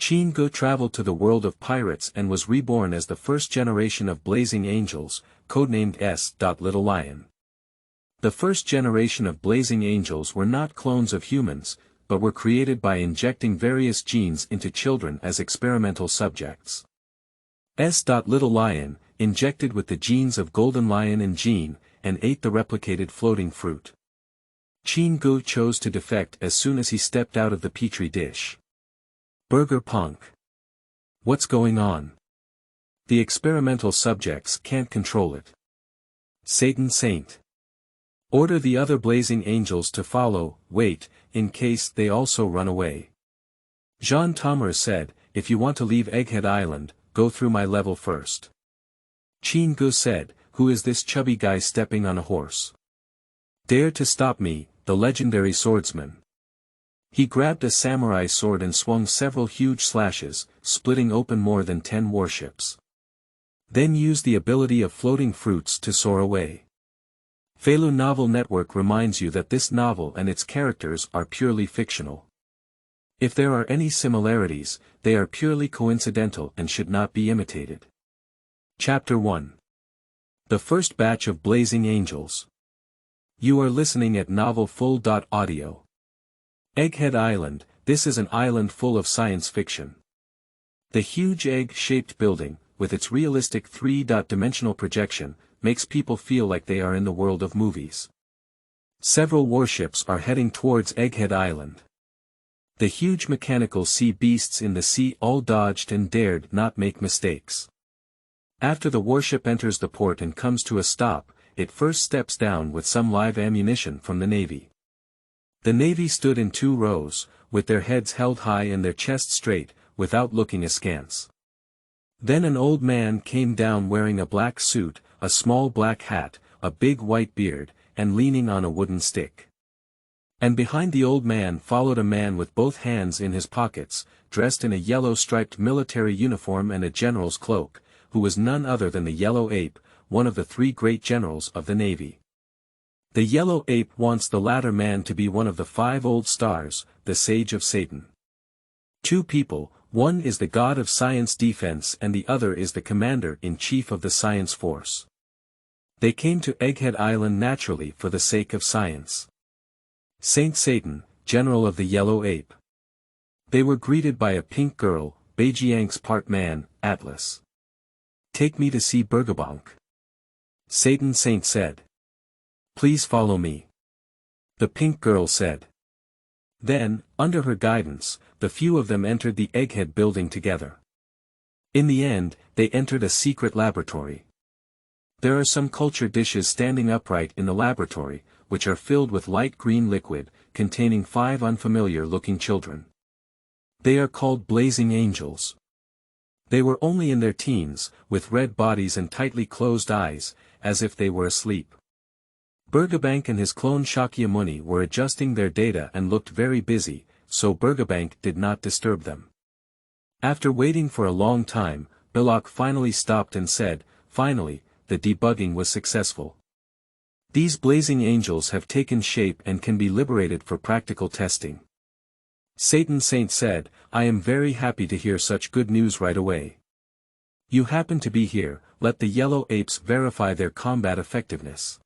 Qin Ge traveled to the world of pirates and was reborn as the first generation of blazing angels, codenamed S-Little Lion. The first generation of blazing angels were not clones of humans, but were created by injecting various genes into children as experimental subjects. S-Little Lion, injected with the genes of Golden Lion and Jin, and ate the replicated floating fruit. Qin Ge chose to defect as soon as he stepped out of the petri dish. Berger Ponk. What's going on? The experimental subjects can't control it. Satan Saint. Order the other blazing angels to follow, wait, in case they also run away. Zhan Taomaru said, if you want to leave Egghead Island, go through my level first. Qin Ge said, who is this chubby guy stepping on a horse? Dare to stop me, the legendary swordsman. He grabbed a samurai sword and swung several huge slashes, splitting open more than 10 warships. Then used the ability of floating fruits to soar away. Feilu Novel Network reminds you that this novel and its characters are purely fictional. If there are any similarities, they are purely coincidental and should not be imitated. Chapter 1. The first batch of blazing angels. You are listening at novel full.audio. Egghead Island, this is an island full of science fiction. The huge egg-shaped building, with its realistic three-dimensional projection, makes people feel like they are in the world of movies. Several warships are heading towards Egghead Island. The huge mechanical sea beasts in the sea all dodged and dared not make mistakes. After the warship enters the port and comes to a stop, it first steps down with some live ammunition from the Navy. The Navy stood in 2 rows, with their heads held high and their chests straight, without looking askance. Then an old man came down wearing a black suit, a small black hat, a big white beard, and leaning on a wooden stick. And behind the old man followed a man with both hands in his pockets, dressed in a yellow striped military uniform and a general's cloak, who was none other than the Yellow Ape, one of the 3 great generals of the Navy. The Yellow Ape wants the latter man to be one of the 5 old stars, the Sage of Satan. 2 people, one is the god of science defense and the other is the commander-in-chief of the science force. They came to Egghead Island naturally for the sake of science. Saint Satan, general of the Yellow Ape. They were greeted by a pink girl, Beijiang's part man, Atlas. Take me to see Bergabonk. Satan Saint said. Please follow me. The pink girl said. Then, under her guidance, the few of them entered the Egghead building together. In the end, they entered a secret laboratory. There are some culture dishes standing upright in the laboratory, which are filled with light green liquid, containing 5 unfamiliar-looking children. They are called blazing angels. They were only in their teens, with red bodies and tightly closed eyes, as if they were asleep. Bergabank and his clone Shakyamuni were adjusting their data and looked very busy, so Bergabank did not disturb them. After waiting for a long time, Bilok finally stopped and said, finally, the debugging was successful. These blazing angels have taken shape and can be liberated for practical testing. Satan Saint said, I am very happy to hear such good news right away. You happen to be here, let the Yellow Apes verify their combat effectiveness.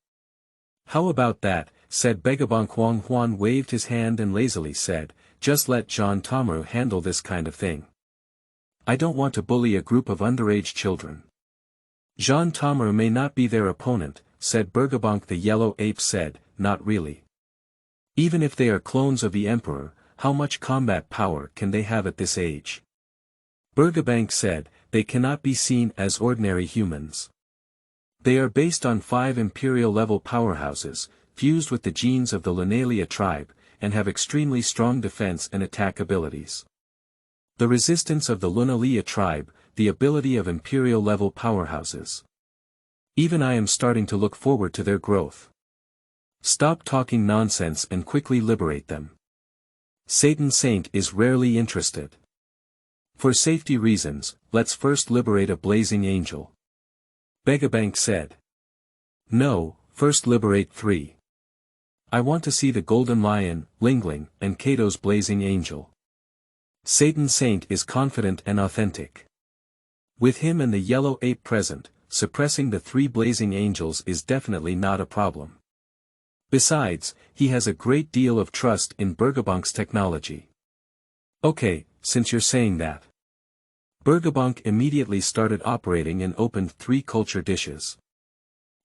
How about that, said Begabonk. Huang Huan waved his hand and lazily said, just let Zhan Taomaru handle this kind of thing. I don't want to bully a group of underage children. Zhan Taomaru may not be their opponent, said Bergabonk. The Yellow Ape said, not really. Even if they are clones of the Emperor, how much combat power can they have at this age? Bergabank said, they cannot be seen as ordinary humans. They are based on 5 imperial-level powerhouses, fused with the genes of the Lunalia tribe, and have extremely strong defense and attack abilities. The resistance of the Lunalia tribe, the ability of imperial-level powerhouses. Even I am starting to look forward to their growth. Stop talking nonsense and quickly liberate them. Satan Saint is rarely interested. For safety reasons, let's first liberate a blazing angel. Begabank said. No, first liberate 3. I want to see the Golden Lion, Lingling, and Kato's blazing angel. Satan Saint is confident and authentic. With him and the yellow ape present, suppressing the three blazing angels is definitely not a problem. Besides, he has a great deal of trust in Bergerbonk's technology. Okay, since you're saying that. Bergerbonk immediately started operating and opened 3 culture dishes.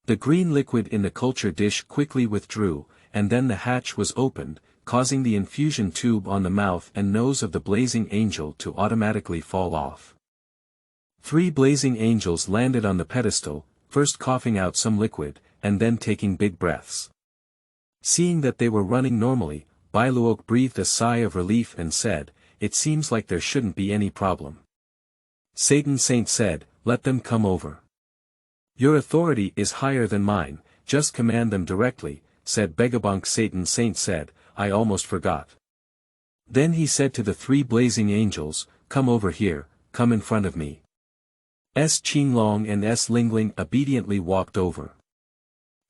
The green liquid in the culture dish quickly withdrew, and then the hatch was opened, causing the infusion tube on the mouth and nose of the blazing angel to automatically fall off. 3 blazing angels landed on the pedestal, first coughing out some liquid, and then taking big breaths. Seeing that they were running normally, Bailuok breathed a sigh of relief and said, "It seems like there shouldn't be any problem." Satan Saint said, "Let them come over." "Your authority is higher than mine, just command them directly," said Bergerbonk. Satan Saint said, "I almost forgot." Then he said to the 3 blazing angels, "Come over here, come in front of me." Qin Ge and S-Little obediently walked over.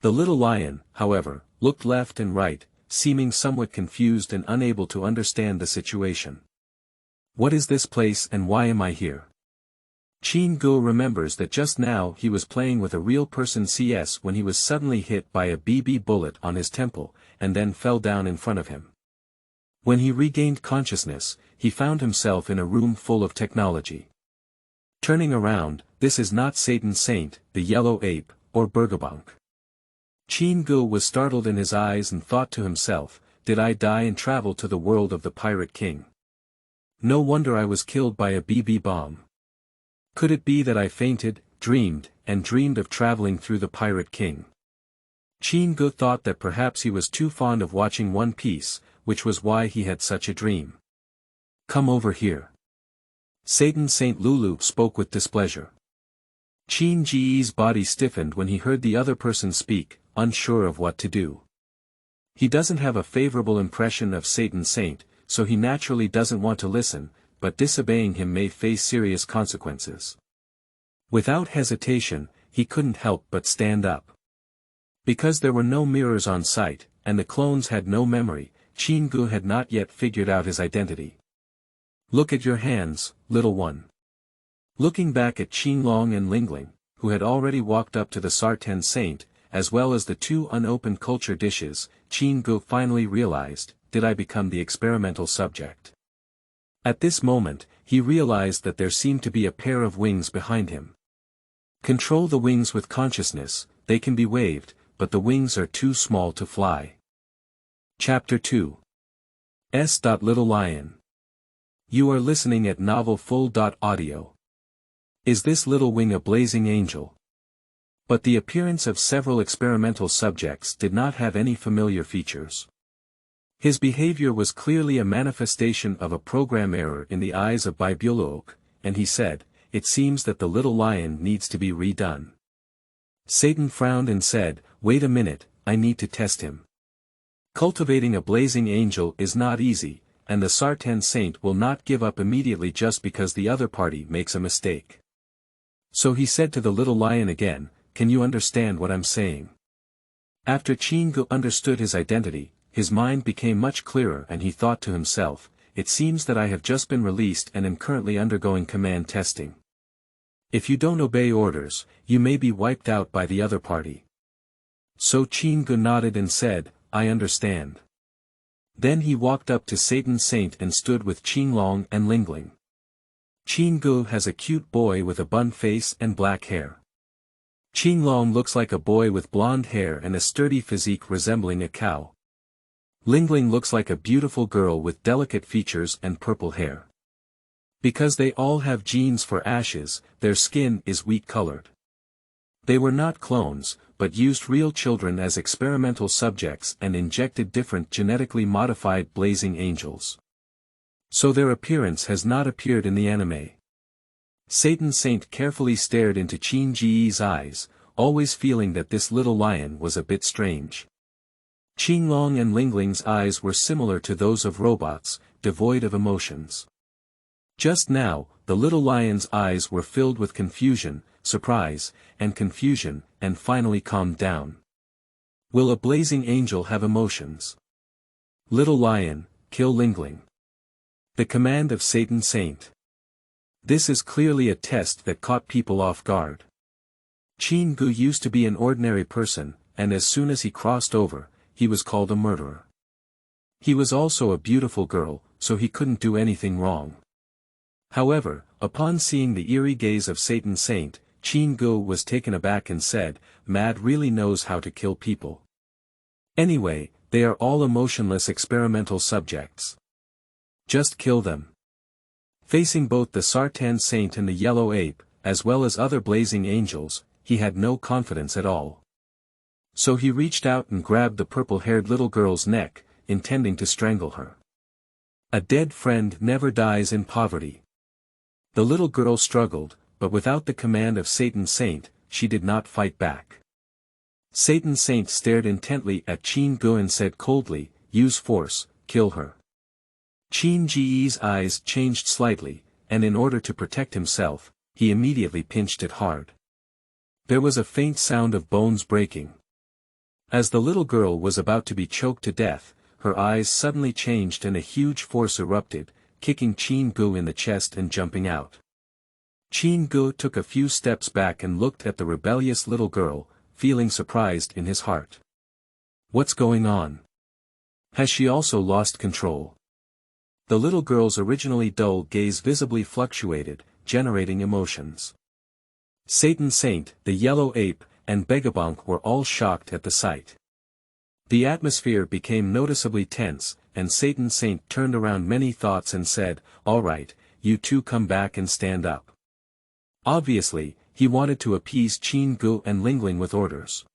The little lion, however, looked left and right, seeming somewhat confused and unable to understand the situation. "What is this place and why am I here?" Qin Ge remembers that just now he was playing with a real person CS when he was suddenly hit by a BB bullet on his temple, and then fell down in front of him. When he regained consciousness, he found himself in a room full of technology. Turning around, this is not Satan Saint, the yellow ape, or Bergerbonk. Qin Ge was startled in his eyes and thought to himself, "Did I die and travel to the world of the Pirate King? No wonder I was killed by a BB bomb. Could it be that I fainted, dreamed of traveling through the Pirate King?" Qin Ge thought that perhaps he was too fond of watching One Piece, which was why he had such a dream. "Come over here." Satan Saint Lulu spoke with displeasure. Qin Ge's body stiffened when he heard the other person speak, unsure of what to do. He doesn't have a favorable impression of Satan Saint, so he naturally doesn't want to listen, but disobeying him may face serious consequences. Without hesitation, he couldn't help but stand up. Because there were no mirrors on site, and the clones had no memory, Qin Ge had not yet figured out his identity. "Look at your hands, little one." Looking back at Qin and Lingling, who had already walked up to the Sarten Saint, as well as the 2 unopened culture dishes, Qin Ge finally realized, "Did I become the experimental subject?" At this moment, he realized that there seemed to be a pair of wings behind him. Control the wings with consciousness, they can be waved, but the wings are too small to fly. Chapter 2. S-Little Lion. You are listening at novel full.audio. Is this little wing a blazing angel? But the appearance of several experimental subjects did not have any familiar features. His behavior was clearly a manifestation of a program error in the eyes of Bailuok, and he said, "It seems that the little lion needs to be redone." Satan frowned and said, "Wait a minute, I need to test him. Cultivating a blazing angel is not easy, and the Sarten Saint will not give up immediately just because the other party makes a mistake." So he said to the little lion again, "Can you understand what I'm saying?" After Qin Ge understood his identity, his mind became much clearer and he thought to himself, "It seems that I have just been released and am currently undergoing command testing. If you don't obey orders, you may be wiped out by the other party." So Qin Ge nodded and said, "I understand." Then he walked up to Satan Saint and stood with Qin and Lingling. Qin Ge has a cute boy with a bun face and black hair. Qin looks like a boy with blonde hair and a sturdy physique resembling a cow. Lingling looks like a beautiful girl with delicate features and purple hair. Because they all have genes for ashes, their skin is wheat-colored. They were not clones, but used real children as experimental subjects and injected different genetically modified blazing angels. So their appearance has not appeared in the anime. Satan Saint carefully stared into Qin Ge's eyes, always feeling that this little lion was a bit strange. Qin and Lingling's eyes were similar to those of robots, devoid of emotions. Just now, the little lion's eyes were filled with confusion, surprise, and confusion, and finally calmed down. Will a blazing angel have emotions? Little lion, kill Lingling. The command of Satan Saint. This is clearly a test that caught people off guard. Qin Ge used to be an ordinary person, and as soon as he crossed over, he was called a murderer. He was also a beautiful girl, so he couldn't do anything wrong. However, upon seeing the eerie gaze of Satan Saint, Qin Ge was taken aback and said, "Mad really knows how to kill people. Anyway, they are all emotionless experimental subjects. Just kill them." Facing both the Sartan Saint and the Yellow Ape, as well as other blazing angels, he had no confidence at all. So he reached out and grabbed the purple-haired little girl's neck, intending to strangle her. A dead friend never dies in poverty. The little girl struggled, but without the command of Satan Saint, she did not fight back. Satan Saint stared intently at Qin Ge and said coldly, "Use force, kill her." Qin Ge's eyes changed slightly, and in order to protect himself, he immediately pinched it hard. There was a faint sound of bones breaking. As the little girl was about to be choked to death, her eyes suddenly changed and a huge force erupted, kicking Qin Ge in the chest and jumping out. Qin Ge took a few steps back and looked at the rebellious little girl, feeling surprised in his heart. What's going on? Has she also lost control? The little girl's originally dull gaze visibly fluctuated, generating emotions. Satan Saint, the Yellow Ape, and Vegabonk were all shocked at the sight. The atmosphere became noticeably tense, and Satan Saint turned around many thoughts and said, "All right, you two come back and stand up." Obviously, he wanted to appease Qin Ge and Lingling with orders.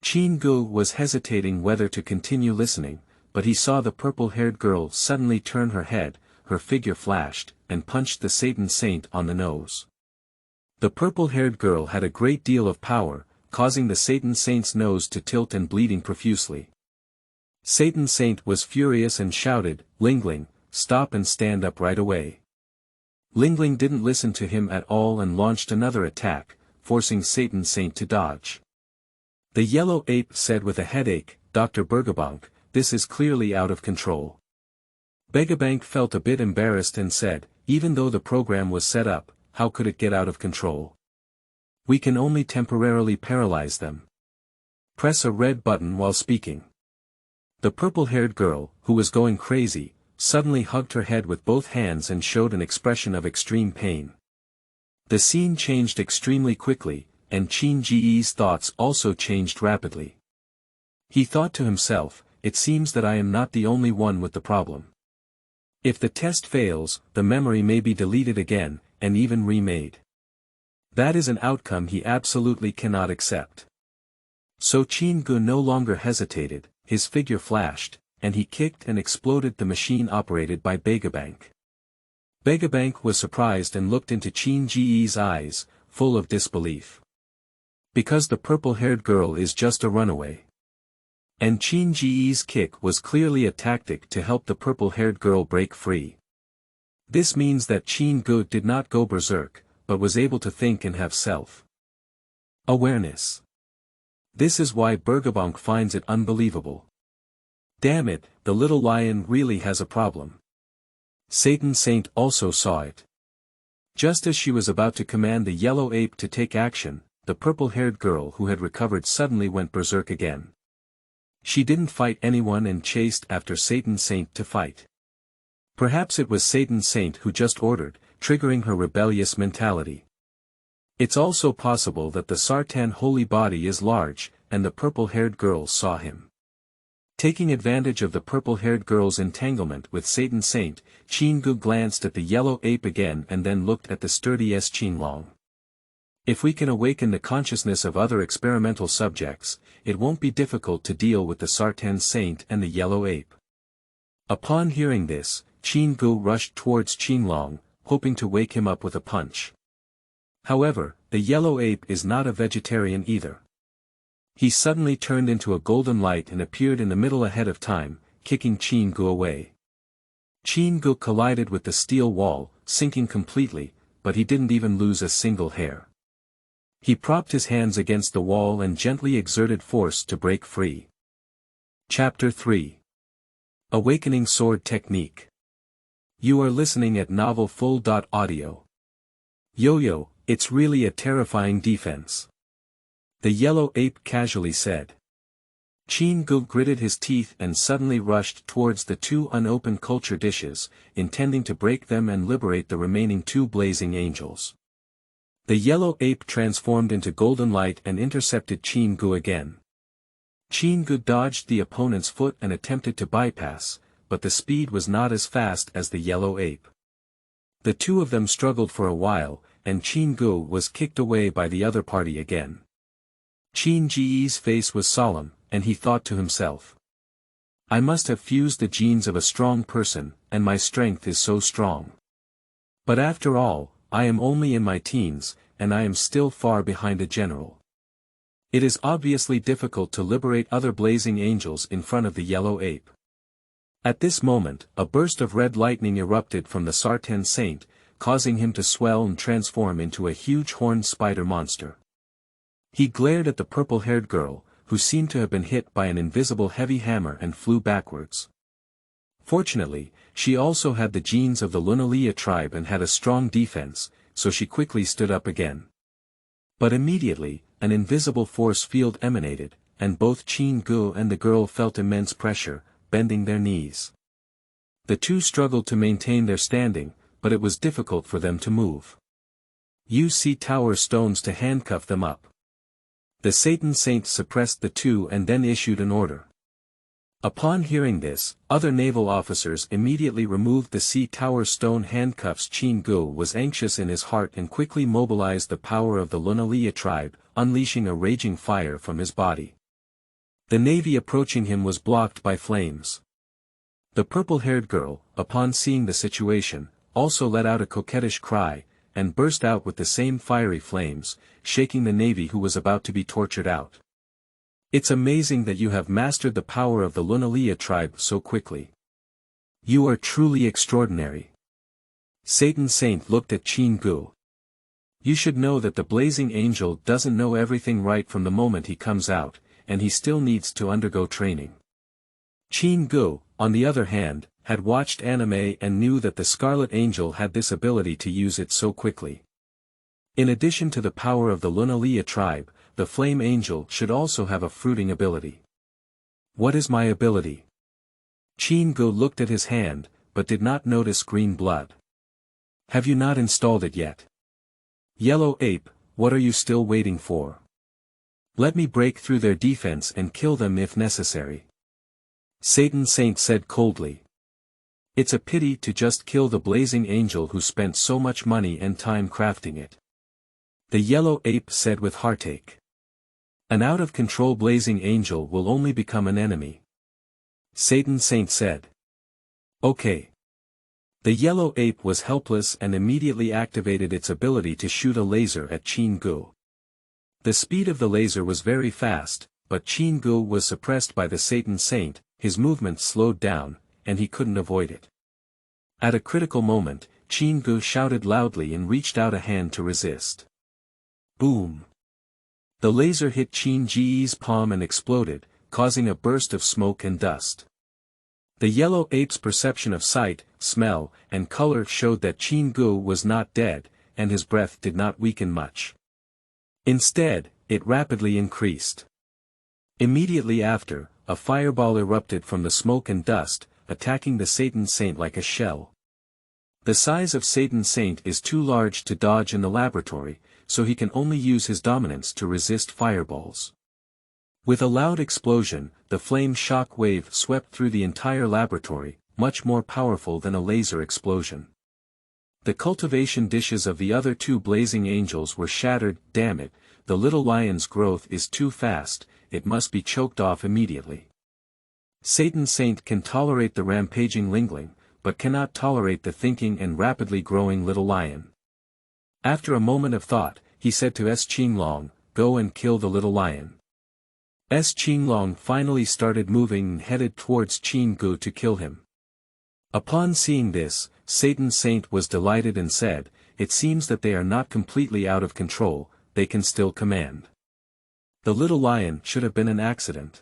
Qin Ge was hesitating whether to continue listening, but he saw the purple-haired girl suddenly turn her head, her figure flashed, and punched the Satan Saint on the nose. The purple-haired girl had a great deal of power, causing the Satan Saint's nose to tilt and bleeding profusely. Satan Saint was furious and shouted, "Lingling, stop and stand up right away." Lingling didn't listen to him at all and launched another attack, forcing Satan Saint to dodge. The Yellow Ape said with a headache, "Dr. Bergabonk, this is clearly out of control." Vegabonk felt a bit embarrassed and said, "Even though the program was set up, how could it get out of control? We can only temporarily paralyze them. Press a red button while speaking." The purple-haired girl, who was going crazy, suddenly hugged her head with both hands and showed an expression of extreme pain. The scene changed extremely quickly, and Qin Ge's thoughts also changed rapidly. He thought to himself, "It seems that I am not the only one with the problem. If the test fails, the memory may be deleted again, and even remade. That is an outcome he absolutely cannot accept." So Qin Ge no longer hesitated, his figure flashed, and he kicked and exploded the machine operated by Vegabonk. Vegabonk was surprised and looked into Qin Ge's eyes, full of disbelief. Because the purple-haired girl is just a runaway. And Qin Ge's kick was clearly a tactic to help the purple-haired girl break free. This means that Qin Ge did not go berserk, but was able to think and have self-awareness. This is why Bergabonk finds it unbelievable. Damn it, the little lion really has a problem. Satan Saint also saw it. Just as she was about to command the Yellow Ape to take action, the purple-haired girl who had recovered suddenly went berserk again. She didn't fight anyone and chased after Satan Saint to fight. Perhaps it was Satan Saint who just ordered, triggering her rebellious mentality. It's also possible that the Sartan holy body is large, and the purple-haired girl saw him. Taking advantage of the purple-haired girl's entanglement with Satan Saint, Qin Ge glanced at the Yellow Ape again and then looked at the sturdy S-Qin. If we can awaken the consciousness of other experimental subjects, it won't be difficult to deal with the Sartan Saint and the Yellow Ape. Upon hearing this, Qin Ge rushed towards Qinlong, hoping to wake him up with a punch. However, the Yellow Ape is not a vegetarian either. He suddenly turned into a golden light and appeared in the middle ahead of time, kicking Qin Ge away. Qin Ge collided with the steel wall, sinking completely, but he didn't even lose a single hair. He propped his hands against the wall and gently exerted force to break free. Chapter 3. Awakening Sword Technique. You are listening at novel full.audio. Yo-yo, it's really a terrifying defense. The yellow ape casually said. Qin Ge gritted his teeth and suddenly rushed towards the two unopened culture dishes, intending to break them and liberate the remaining two blazing angels. The yellow ape transformed into Golden Light and intercepted Qin Ge again. Qin Ge dodged the opponent's foot and attempted to bypass, but the speed was not as fast as the yellow ape. The two of them struggled for a while, and Qin Ge was kicked away by the other party again. Qin Ge's face was solemn, and he thought to himself. I must have fused the genes of a strong person, and my strength is so strong. But after all, I am only in my teens, and I am still far behind a general. It is obviously difficult to liberate other blazing angels in front of the yellow ape. At this moment, a burst of red lightning erupted from the Sartan Saint, causing him to swell and transform into a huge horned spider monster. He glared at the purple-haired girl, who seemed to have been hit by an invisible heavy hammer and flew backwards. Fortunately, she also had the genes of the Lunalia tribe and had a strong defense, so she quickly stood up again. But immediately, an invisible force field emanated, and both Qin Ge and the girl felt immense pressure, bending their knees. The two struggled to maintain their standing, but it was difficult for them to move. Use tower stones to handcuff them up. The Satan Saint suppressed the two and then issued an order. Upon hearing this, other naval officers immediately removed the sea tower stone handcuffs. Qin Ge was anxious in his heart and quickly mobilized the power of the Lunalia tribe, unleashing a raging fire from his body. The navy approaching him was blocked by flames. The purple-haired girl, upon seeing the situation, also let out a coquettish cry, and burst out with the same fiery flames, shaking the navy who was about to be tortured out. It's amazing that you have mastered the power of the Lunalia tribe so quickly. You are truly extraordinary. Satan Saint looked at Qin Ge. You should know that the blazing angel doesn't know everything right from the moment he comes out, and he still needs to undergo training. Qin Ge, on the other hand, had watched anime and knew that the Scarlet Angel had this ability to use it so quickly. In addition to the power of the Lunalia tribe, the Flame Angel should also have a fruiting ability. What is my ability? Qin Ge looked at his hand, but did not notice green blood. Have you not installed it yet? Yellow Ape, what are you still waiting for? Let me break through their defense and kill them if necessary. Satan Saint said coldly. It's a pity to just kill the blazing angel who spent so much money and time crafting it. The yellow ape said with heartache. An out-of-control blazing angel will only become an enemy. Satan Saint said. Okay. The yellow ape was helpless and immediately activated its ability to shoot a laser at Qin Ge. The speed of the laser was very fast, but Qin Ge was suppressed by the Satan Saint, his movement slowed down, and he couldn't avoid it. At a critical moment, Qin Ge shouted loudly and reached out a hand to resist. Boom! The laser hit Qin Ge's palm and exploded, causing a burst of smoke and dust. The yellow ape's perception of sight, smell, and color showed that Qin Ge was not dead, and his breath did not weaken much. Instead, it rapidly increased. Immediately after, a fireball erupted from the smoke and dust, attacking the Satan Saint like a shell. The size of Satan Saint is too large to dodge in the laboratory, so he can only use his dominance to resist fireballs. With a loud explosion, the flame shock wave swept through the entire laboratory, much more powerful than a laser explosion. The cultivation dishes of the other two blazing angels were shattered. Damn it, the little lion's growth is too fast, it must be choked off immediately. Satan Saint can tolerate the rampaging lingling, but cannot tolerate the thinking and rapidly growing little lion. After a moment of thought, he said to S-Qinglong, go and kill the little lion. S-Qinglong finally started moving and headed towards Qin Ge to kill him. Upon seeing this, Satan Saint was delighted and said, it seems that they are not completely out of control, they can still command. The little lion should have been an accident.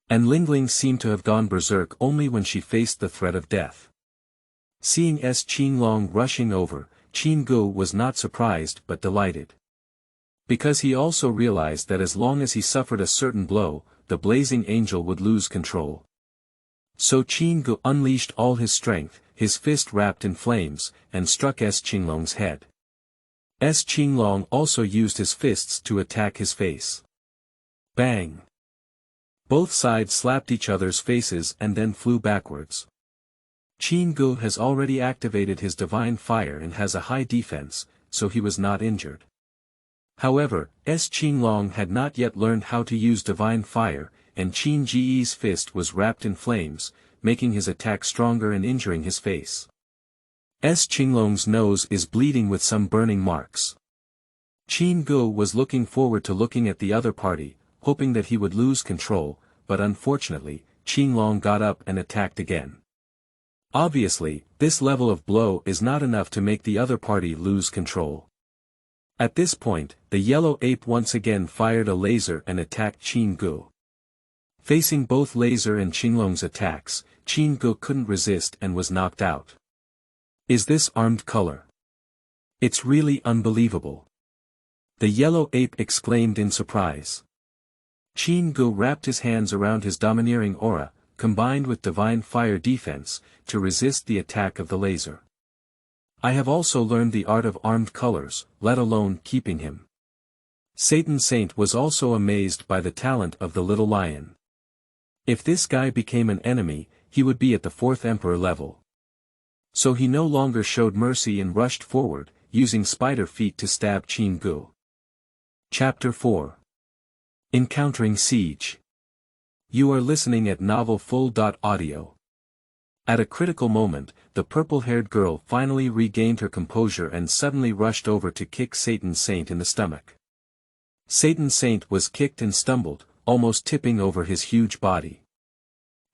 And Lingling seemed to have gone berserk only when she faced the threat of death. Seeing S-Qin rushing over, Qin Ge was not surprised but delighted. Because he also realized that as long as he suffered a certain blow, the blazing angel would lose control. So Qin Ge unleashed all his strength, his fist wrapped in flames, and struck S-Qinlong's head. S-Qinlong also used his fists to attack his face. Bang! Both sides slapped each other's faces and then flew backwards. Qin Ge has already activated his divine fire and has a high defense, so he was not injured. However, S-Qinlong had not yet learned how to use divine fire, and Qin Ge's fist was wrapped in flames, making his attack stronger and injuring his face. S-Qinlong's nose is bleeding with some burning marks. Qin Ge was looking forward to looking at the other party, hoping that he would lose control, but unfortunately, Qinlong got up and attacked again. Obviously, this level of blow is not enough to make the other party lose control. At this point, the yellow ape once again fired a laser and attacked Qin Ge. Facing both laser and Qinlong's attacks, Qin Ge couldn't resist and was knocked out. Is this armed color? It's really unbelievable. The yellow ape exclaimed in surprise. Qin Ge wrapped his hands around his domineering aura, combined with divine fire defense, to resist the attack of the laser. I have also learned the art of armed colors, let alone keeping him. Satan Saint was also amazed by the talent of the little lion. If this guy became an enemy, he would be at the 4th Emperor level. So he no longer showed mercy and rushed forward, using spider feet to stab Qin Ge. Chapter 4. Encountering Siege. You are listening at novel full.audio. At a critical moment, the purple-haired girl finally regained her composure and suddenly rushed over to kick Satan Saint in the stomach. Satan Saint was kicked and stumbled, almost tipping over his huge body.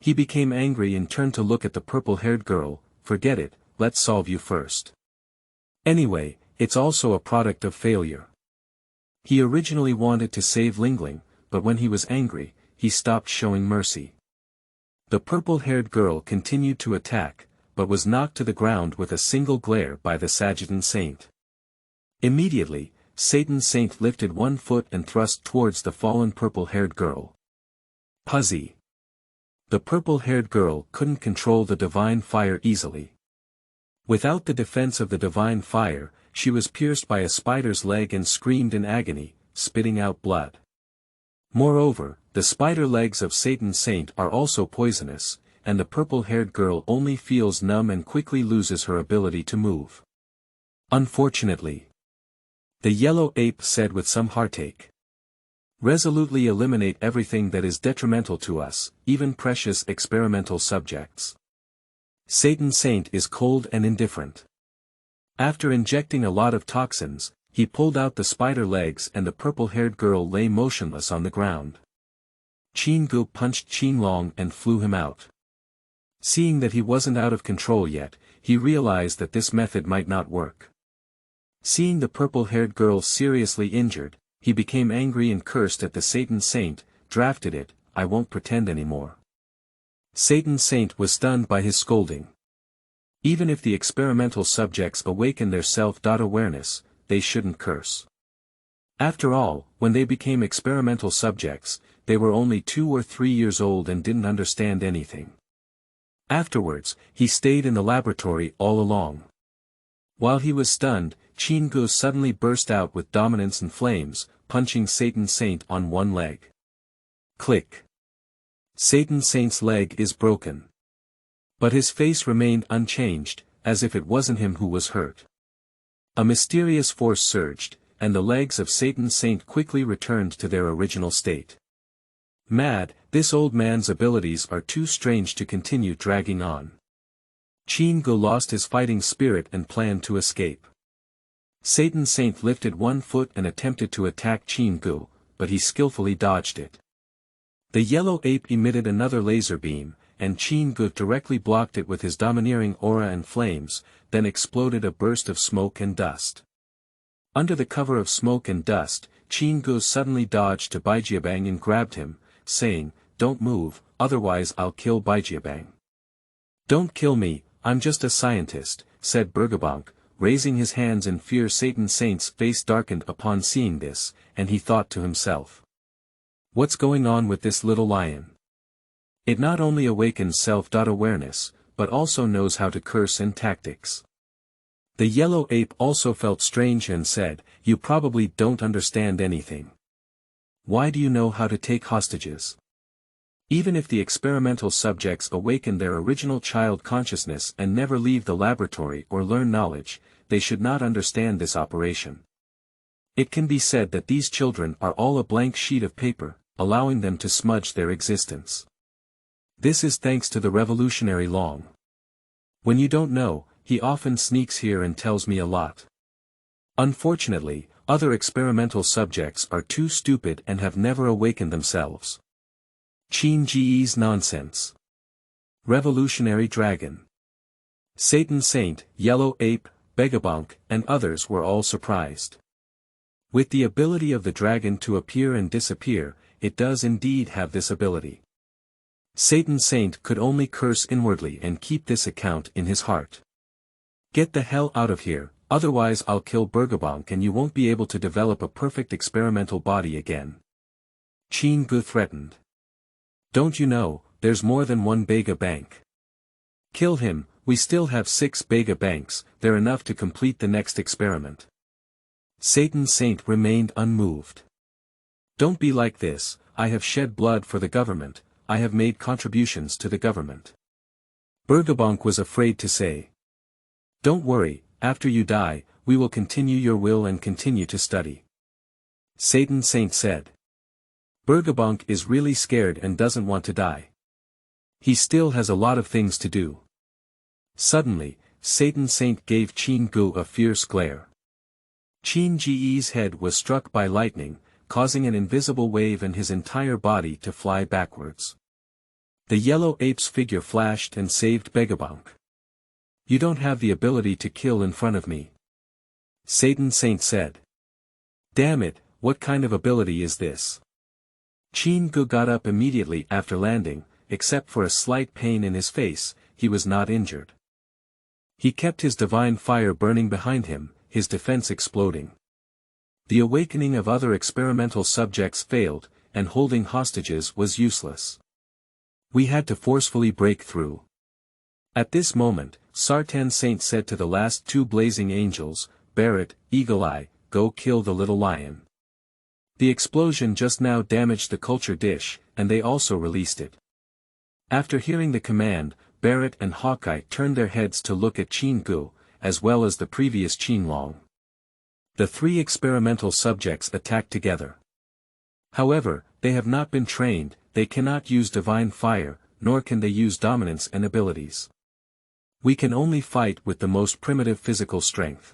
He became angry and turned to look at the purple-haired girl. Forget it, let's solve you first. Anyway, it's also a product of failure. He originally wanted to save Lingling, but when he was angry, he stopped showing mercy. The purple-haired girl continued to attack, but was knocked to the ground with a single glare by the Satan Saint. Immediately, Satan Saint lifted one foot and thrust towards the fallen purple-haired girl. Puzzy. The purple-haired girl couldn't control the divine fire easily. Without the defense of the divine fire, she was pierced by a spider's leg and screamed in agony, spitting out blood. Moreover, the spider legs of Satan Saint are also poisonous, and the purple-haired girl only feels numb and quickly loses her ability to move. Unfortunately. The yellow ape said with some heartache. Resolutely eliminate everything that is detrimental to us, even precious experimental subjects. Satan Saint is cold and indifferent. After injecting a lot of toxins, he pulled out the spider legs and the purple-haired girl lay motionless on the ground. Qin Ge punched Qinlong and flew him out. Seeing that he wasn't out of control yet, he realized that this method might not work. Seeing the purple-haired girl seriously injured, he became angry and cursed at the Satan Saint, drafted it, I won't pretend anymore. Satan Saint was stunned by his scolding. Even if the experimental subjects awaken their self-awareness, they shouldn't curse. After all, when they became experimental subjects, they were only 2 or 3 years old and didn't understand anything. Afterwards, he stayed in the laboratory all along. While he was stunned, Qin Ge suddenly burst out with dominance and flames, punching Satan Saint on one leg. Click. Satan Saint's leg is broken. But his face remained unchanged, as if it wasn't him who was hurt. A mysterious force surged, and the legs of Satan Saint quickly returned to their original state. Mad, this old man's abilities are too strange to continue dragging on. Qin Ge lost his fighting spirit and planned to escape. Satan Saint lifted one foot and attempted to attack Qin Ge, but he skillfully dodged it. The yellow ape emitted another laser beam, and Qin Ge directly blocked it with his domineering aura and flames, then exploded a burst of smoke and dust. Under the cover of smoke and dust, Qin Ge suddenly dodged to Baijiabang and grabbed him, saying, "Don't move, otherwise I'll kill Baijiabang." "Don't kill me, I'm just a scientist, said Bergebank, raising his hands in fear. Satan Saint's face darkened upon seeing this, and he thought to himself. What's going on with this little lion? It not only awakens self-awareness, but also knows how to curse and tactics. The yellow ape also felt strange and said, you probably don't understand anything. Why do you know how to take hostages? Even if the experimental subjects awaken their original child consciousness and never leave the laboratory or learn knowledge, they should not understand this operation. It can be said that these children are all a blank sheet of paper, allowing them to smudge their existence. This is thanks to the revolutionary Long. When you don't know, he often sneaks here and tells me a lot. Unfortunately, other experimental subjects are too stupid and have never awakened themselves. Qin Ge's nonsense. Revolutionary Dragon. Satan Saint, Yellow Ape, Bergebank, and others were all surprised. With the ability of the dragon to appear and disappear, it does indeed have this ability. Satan Saint could only curse inwardly and keep this account in his heart. Get the hell out of here, otherwise I'll kill Bergebank and you won't be able to develop a perfect experimental body again. Qin Ge threatened. Don't you know, there's more than one Bergebank. Kill him, we still have 6 Bergebanks, they're enough to complete the next experiment. Satan Saint remained unmoved. Don't be like this, I have shed blood for the government, I have made contributions to the government. Bergebank was afraid to say. Don't worry, after you die, we will continue your will and continue to study. Satan Saint said. Bergebank is really scared and doesn't want to die. He still has a lot of things to do. Suddenly, Satan Saint gave Qin Ge a fierce glare. Qin Ge's head was struck by lightning, causing an invisible wave and his entire body to fly backwards. The yellow ape's figure flashed and saved Bergebank. You don't have the ability to kill in front of me. Satan Saint said. Damn it, what kind of ability is this? Qin Ge got up immediately after landing, except for a slight pain in his face, he was not injured. He kept his divine fire burning behind him, his defense exploding. The awakening of other experimental subjects failed, and holding hostages was useless. We had to forcefully break through. At this moment, Sartan Saint said to the last 2 blazing angels, Barrett, Eagle Eye, go kill the little lion. The explosion just now damaged the culture dish, and they also released it. After hearing the command, Barrett and Hawkeye turned their heads to look at Qin Ge, as well as the previous Qin Long. The 3 experimental subjects attacked together. However, they have not been trained, they cannot use divine fire, nor can they use dominance and abilities. We can only fight with the most primitive physical strength.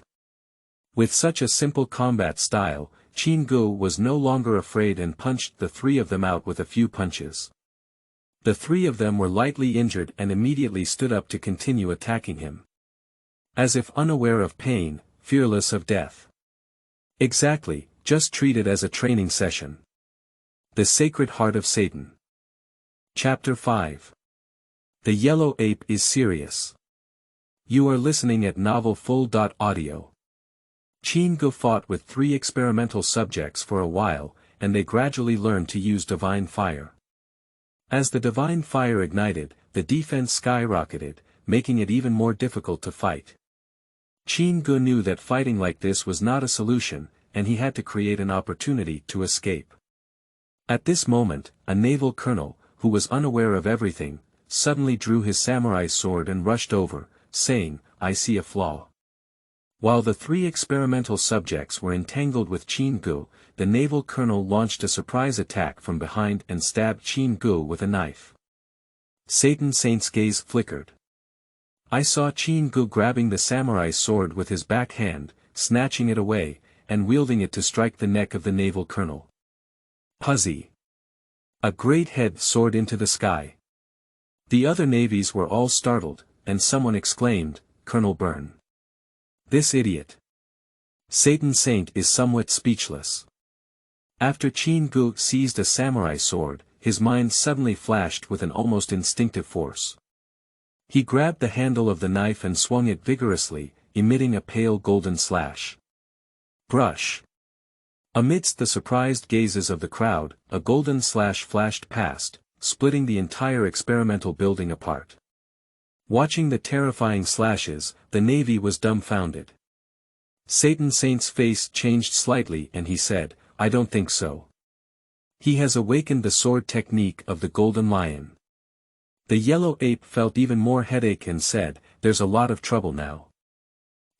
With such a simple combat style, Qin Ge was no longer afraid and punched the 3 of them out with a few punches. The 3 of them were lightly injured and immediately stood up to continue attacking him. As if unaware of pain, fearless of death. Exactly, just treat it as a training session. The Sacred Heart of Satan. Chapter 5. The Yellow Ape is Serious. You are listening at Novel Full.audio. Qin Ge fought with 3 experimental subjects for a while, and they gradually learned to use divine fire. As the divine fire ignited, the defense skyrocketed, making it even more difficult to fight. Qin Ge knew that fighting like this was not a solution, and he had to create an opportunity to escape. At this moment, a naval colonel, who was unaware of everything, suddenly drew his samurai sword and rushed over, saying, I see a flaw. While the 3 experimental subjects were entangled with Qin Ge, the naval colonel launched a surprise attack from behind and stabbed Qin Ge with a knife. Satan Saint's gaze flickered. I saw Qin Ge grabbing the samurai sword with his back hand, snatching it away, and wielding it to strike the neck of the naval colonel. Puzzy. A great head soared into the sky. The other navies were all startled, and someone exclaimed, Colonel Byrne. This idiot. Satan Saint is somewhat speechless. After Qin Ge seized a samurai sword, his mind suddenly flashed with an almost instinctive force. He grabbed the handle of the knife and swung it vigorously, emitting a pale golden slash. Brush. Amidst the surprised gazes of the crowd, a golden slash flashed past, splitting the entire experimental building apart. Watching the terrifying slashes, the Navy was dumbfounded. Satan Saint's face changed slightly and he said, "I don't think so. He has awakened the sword technique of the Golden Lion." The yellow ape felt even more headache and said, "There's a lot of trouble now."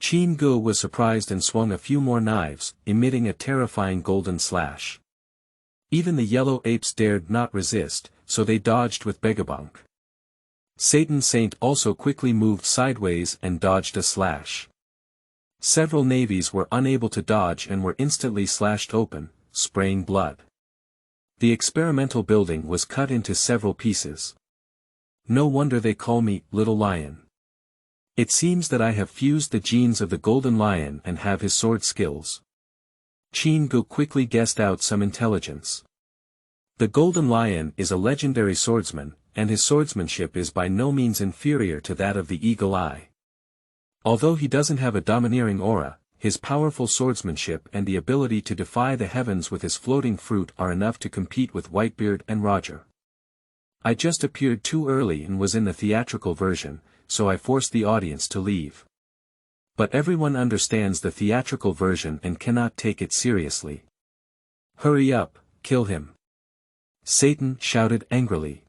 Qin Ge was surprised and swung a few more knives, emitting a terrifying golden slash. Even the yellow apes dared not resist, so they dodged with Begabonk. Satan Saint also quickly moved sideways and dodged a slash. Several navies were unable to dodge and were instantly slashed open, spraying blood. The experimental building was cut into several pieces. No wonder they call me Little Lion. It seems that I have fused the genes of the Golden Lion and have his sword skills. Qin Ge quickly guessed out some intelligence. The Golden Lion is a legendary swordsman, and his swordsmanship is by no means inferior to that of the Eagle Eye. Although he doesn't have a domineering aura, his powerful swordsmanship and the ability to defy the heavens with his floating fruit are enough to compete with Whitebeard and Roger. I just appeared too early and was in the theatrical version, so I forced the audience to leave. But everyone understands the theatrical version and cannot take it seriously. Hurry up, kill him. Satan shouted angrily.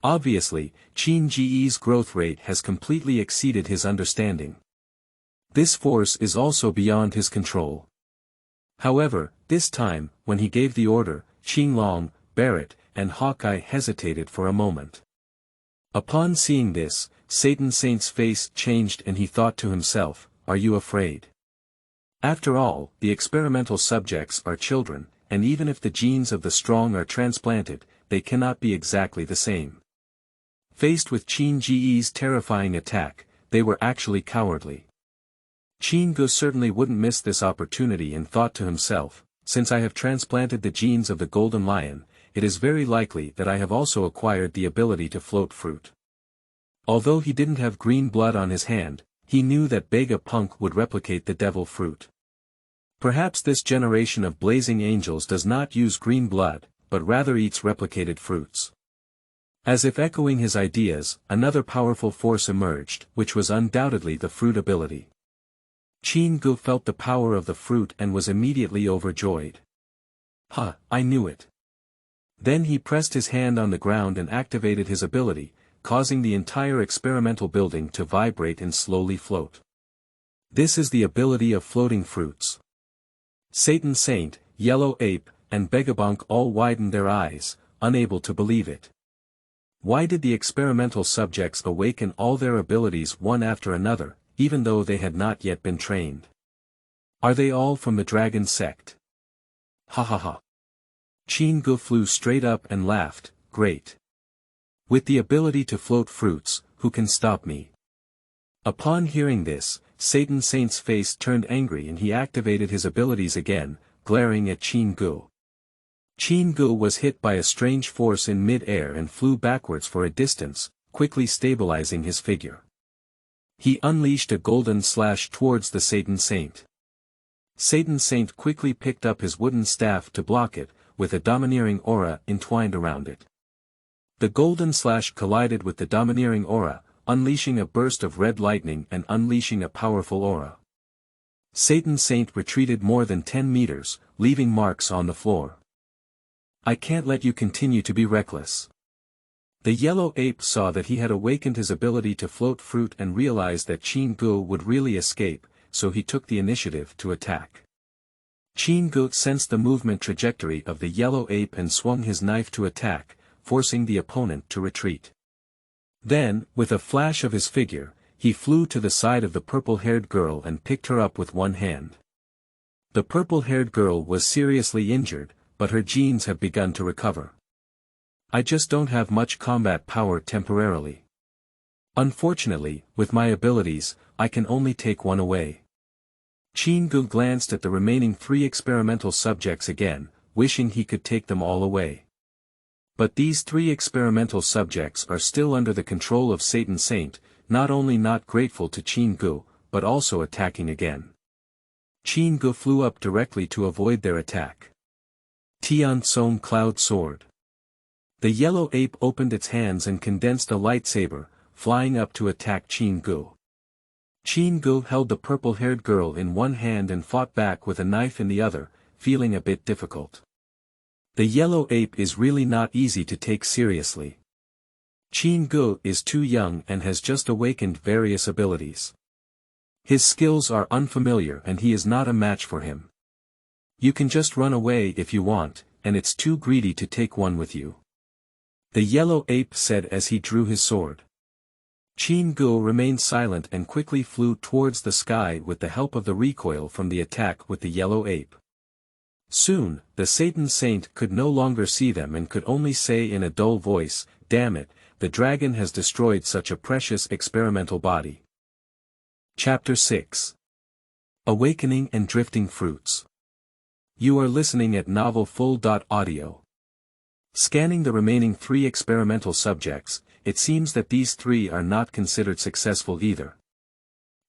Obviously, Qin Ge's growth rate has completely exceeded his understanding. This force is also beyond his control. However, this time, when he gave the order, Qinglong, Barrett, and Hawkeye hesitated for a moment. Upon seeing this, Satan Saint's face changed and he thought to himself, "Are you afraid?" After all, the experimental subjects are children, and even if the genes of the strong are transplanted, they cannot be exactly the same. Faced with Qin Ge's terrifying attack, they were actually cowardly. Qin Ge certainly wouldn't miss this opportunity and thought to himself, "Since I have transplanted the genes of the Golden Lion, it is very likely that I have also acquired the ability to float fruit." Although he didn't have green blood on his hand, he knew that Ponk would replicate the devil fruit. Perhaps this generation of blazing angels does not use green blood, but rather eats replicated fruits. As if echoing his ideas, another powerful force emerged, which was undoubtedly the fruit ability. Qin Ge felt the power of the fruit and was immediately overjoyed. "Ha, I knew it." Then he pressed his hand on the ground and activated his ability, causing the entire experimental building to vibrate and slowly float. This is the ability of floating fruits. Satan Saint, Yellow Ape, and Begabonk all widened their eyes, unable to believe it. Why did the experimental subjects awaken all their abilities one after another, even though they had not yet been trained? Are they all from the dragon sect? Ha ha ha. Qin Ge flew straight up and laughed, "Great. With the ability to float fruits, who can stop me?" Upon hearing this, Satan Saint's face turned angry and he activated his abilities again, glaring at Qin Ge. Qin Ge was hit by a strange force in mid-air and flew backwards for a distance, quickly stabilizing his figure. He unleashed a golden slash towards the Satan Saint. Satan Saint quickly picked up his wooden staff to block it, with a domineering aura entwined around it. The golden slash collided with the domineering aura, unleashing a burst of red lightning and unleashing a powerful aura. Satan Saint retreated more than 10 meters, leaving marks on the floor. "I can't let you continue to be reckless." The yellow ape saw that he had awakened his ability to float fruit and realized that Qin Ge would really escape, so he took the initiative to attack. Qin Ge sensed the movement trajectory of the yellow ape and swung his knife to attack, forcing the opponent to retreat. Then, with a flash of his figure, he flew to the side of the purple-haired girl and picked her up with one hand. The purple-haired girl was seriously injured, but her genes have begun to recover. "I just don't have much combat power temporarily. Unfortunately, with my abilities, I can only take one away." Qin Ge glanced at the remaining 3 experimental subjects again, wishing he could take them all away. But these three experimental subjects are still under the control of Satan Saint, not only not grateful to Qin Ge, but also attacking again. Qin Ge flew up directly to avoid their attack. Tian Som Cloud Sword. The yellow ape opened its hands and condensed a lightsaber, flying up to attack Qin Ge. Qin Ge held the purple-haired girl in one hand and fought back with a knife in the other, feeling a bit difficult. The yellow ape is really not easy to take seriously. Qin Ge is too young and has just awakened various abilities. His skills are unfamiliar and he is not a match for him. You can just run away if you want, and it's too greedy to take one with you. The yellow ape said as he drew his sword. Qin Ge remained silent and quickly flew towards the sky with the help of the recoil from the attack with the yellow ape. Soon, the Satan Saint could no longer see them and could only say in a dull voice, "Damn it, the dragon has destroyed such a precious experimental body." Chapter 6. Awakening and Drifting Fruits. You are listening at novel full.audio. Scanning the remaining three experimental subjects, it seems that these three are not considered successful either.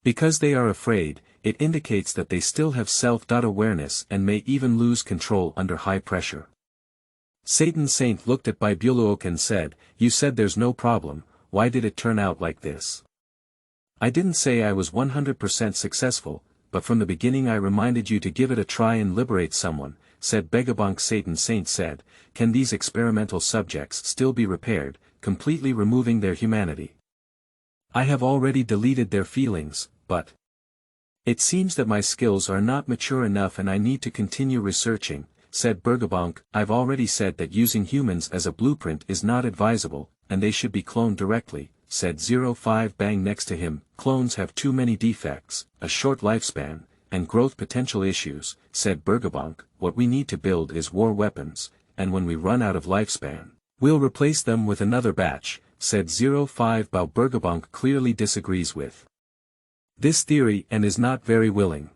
Because they are afraid, it indicates that they still have self-awareness and may even lose control under high pressure. Satan Saint looked at Bibuluok and said, "You said there's no problem, why did it turn out like this?" "I didn't say I was 100% successful, but from the beginning I reminded you to give it a try and liberate someone," said Begabonk. Satan Saint said, "Can these experimental subjects still be repaired, completely removing their humanity?" "I have already deleted their feelings, but it seems that my skills are not mature enough and I need to continue researching," said Bergabonk. "I've already said that using humans as a blueprint is not advisable, and they should be cloned directly," said 05 Bang next to him. "Clones have too many defects, a short lifespan, and growth potential issues," said Bergabonk. "What we need to build is war weapons, and when we run out of lifespan, we'll replace them with another batch," said 05 Bao. Bergabonk clearly disagrees with this theory and is not very willing.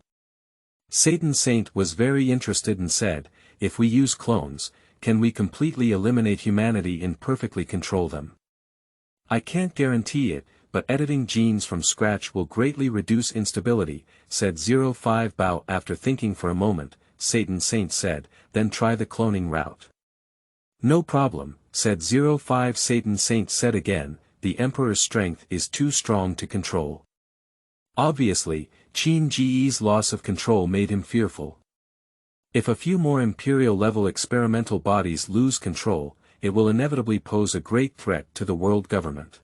Satan Saint was very interested and said, "If we use clones, can we completely eliminate humanity and perfectly control them?" "I can't guarantee it, but editing genes from scratch will greatly reduce instability," said 05 Bao. After thinking for a moment, Satan Saint said, "Then try the cloning route." "No problem," said 05 Satan Saint said again, "the Emperor's strength is too strong to control." Obviously, Qin Ge's loss of control made him fearful. If a few more Imperial-level experimental bodies lose control, it will inevitably pose a great threat to the world government.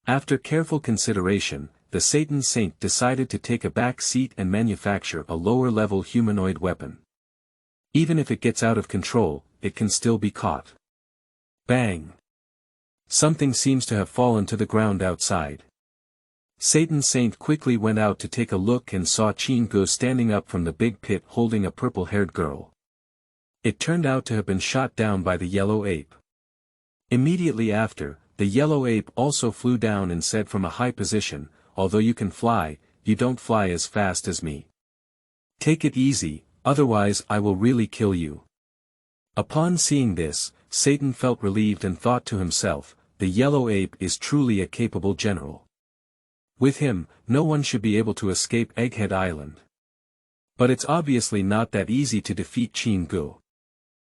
After careful consideration, the Satan Saint decided to take a back seat and manufacture a lower-level humanoid weapon. Even if it gets out of control, it can still be caught. Bang! Something seems to have fallen to the ground outside. Satan Saint quickly went out to take a look and saw Qin Ge standing up from the big pit holding a purple-haired girl. It turned out to have been shot down by the yellow ape. Immediately after, the yellow ape also flew down and said from a high position, "Although you can fly, you don't fly as fast as me. Take it easy, otherwise I will really kill you." Upon seeing this, Satan felt relieved and thought to himself, "The yellow ape is truly a capable general. With him, no one should be able to escape Egghead Island." But it's obviously not that easy to defeat Qin Ge.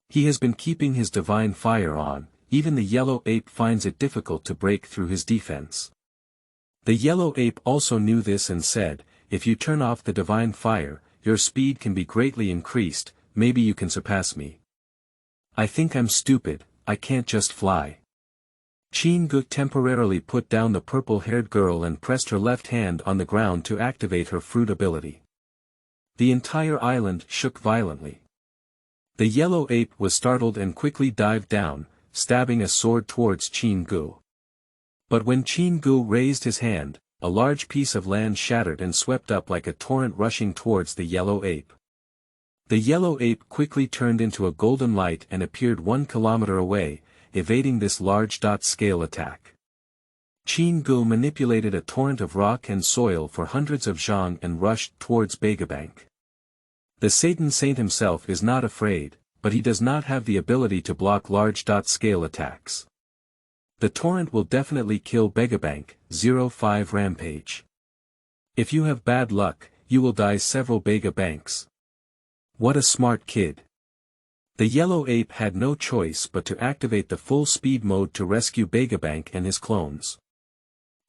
He has been keeping his divine fire on, even the yellow ape finds it difficult to break through his defense. The yellow ape also knew this and said, "If you turn off the divine fire, your speed can be greatly increased, maybe you can surpass me." "I think I'm stupid, I can't just fly." Qin Ge temporarily put down the purple-haired girl and pressed her left hand on the ground to activate her fruit ability. The entire island shook violently. The yellow ape was startled and quickly dived down, stabbing a sword towards Qin Ge. But when Qin Ge raised his hand, a large piece of land shattered and swept up like a torrent rushing towards the yellow ape. The yellow ape quickly turned into a golden light and appeared 1 kilometer away, evading this large-scale attack. Qin Ge manipulated a torrent of rock and soil for hundreds of zhang and rushed towards Begabank. The Satan Saint himself is not afraid, but he does not have the ability to block large-scale attacks. The torrent will definitely kill Begabank, 05 Rampage. If you have bad luck, you will die several Begabanks. What a smart kid. The yellow ape had no choice but to activate the full speed mode to rescue Begabank and his clones.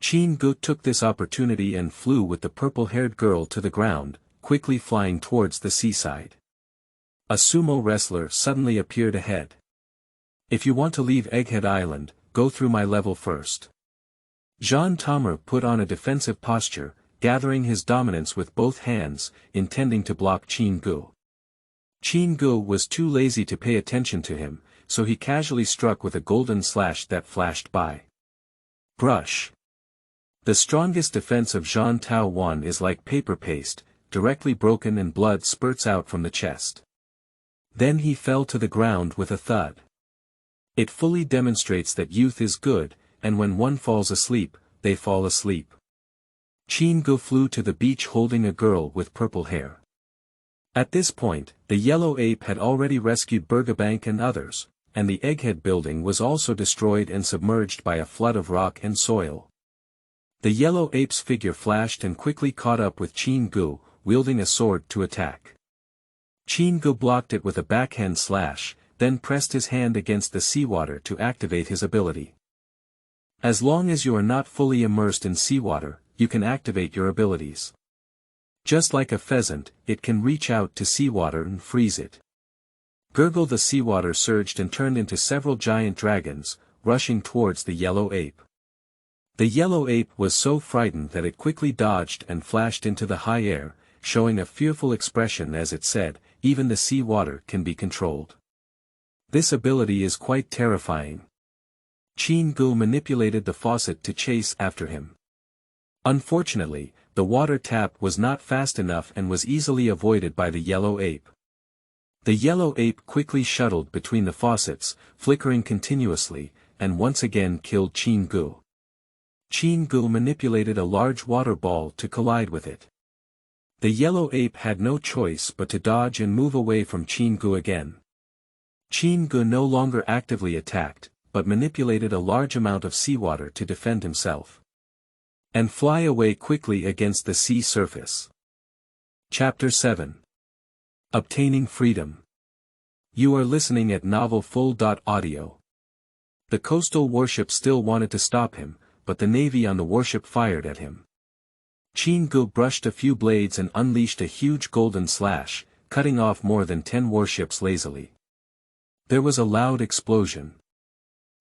Qin Ge took this opportunity and flew with the purple-haired girl to the ground, quickly flying towards the seaside. A sumo wrestler suddenly appeared ahead. If you want to leave Egghead Island, go through my level first. Zhan Taomaru put on a defensive posture, gathering his dominance with both hands, intending to block Qin Ge. Qin Ge was too lazy to pay attention to him, so he casually struck with a golden slash that flashed by. Brush. The strongest defense of Zhan Taomaru is like paper paste, directly broken and blood spurts out from the chest. Then he fell to the ground with a thud. It fully demonstrates that youth is good, and when one falls asleep, they fall asleep. Qin Ge flew to the beach holding a girl with purple hair. At this point, the yellow ape had already rescued Begabank and others, and the Egghead building was also destroyed and submerged by a flood of rock and soil. The yellow ape's figure flashed and quickly caught up with Qin Ge, wielding a sword to attack. Qin Ge blocked it with a backhand slash, then pressed his hand against the seawater to activate his ability. As long as you are not fully immersed in seawater, you can activate your abilities. Just like a pheasant, it can reach out to seawater and freeze it. Gurgle the seawater surged and turned into several giant dragons, rushing towards the yellow ape. The yellow ape was so frightened that it quickly dodged and flashed into the high air, showing a fearful expression as it said, "Even the seawater can be controlled." This ability is quite terrifying. Qin Ge manipulated the faucet to chase after him. Unfortunately, the water tap was not fast enough and was easily avoided by the yellow ape. The yellow ape quickly shuttled between the faucets, flickering continuously, and once again killed Qin Ge. Qin Ge manipulated a large water ball to collide with it. The yellow ape had no choice but to dodge and move away from Qin Ge again. Qin Ge no longer actively attacked, but manipulated a large amount of seawater to defend himself. And fly away quickly against the sea surface. Chapter 7. Obtaining Freedom. You are listening at novel full.audio. The coastal warship still wanted to stop him, but the navy on the warship fired at him. Qin Ge brushed a few blades and unleashed a huge golden slash, cutting off more than 10 warships lazily. There was a loud explosion.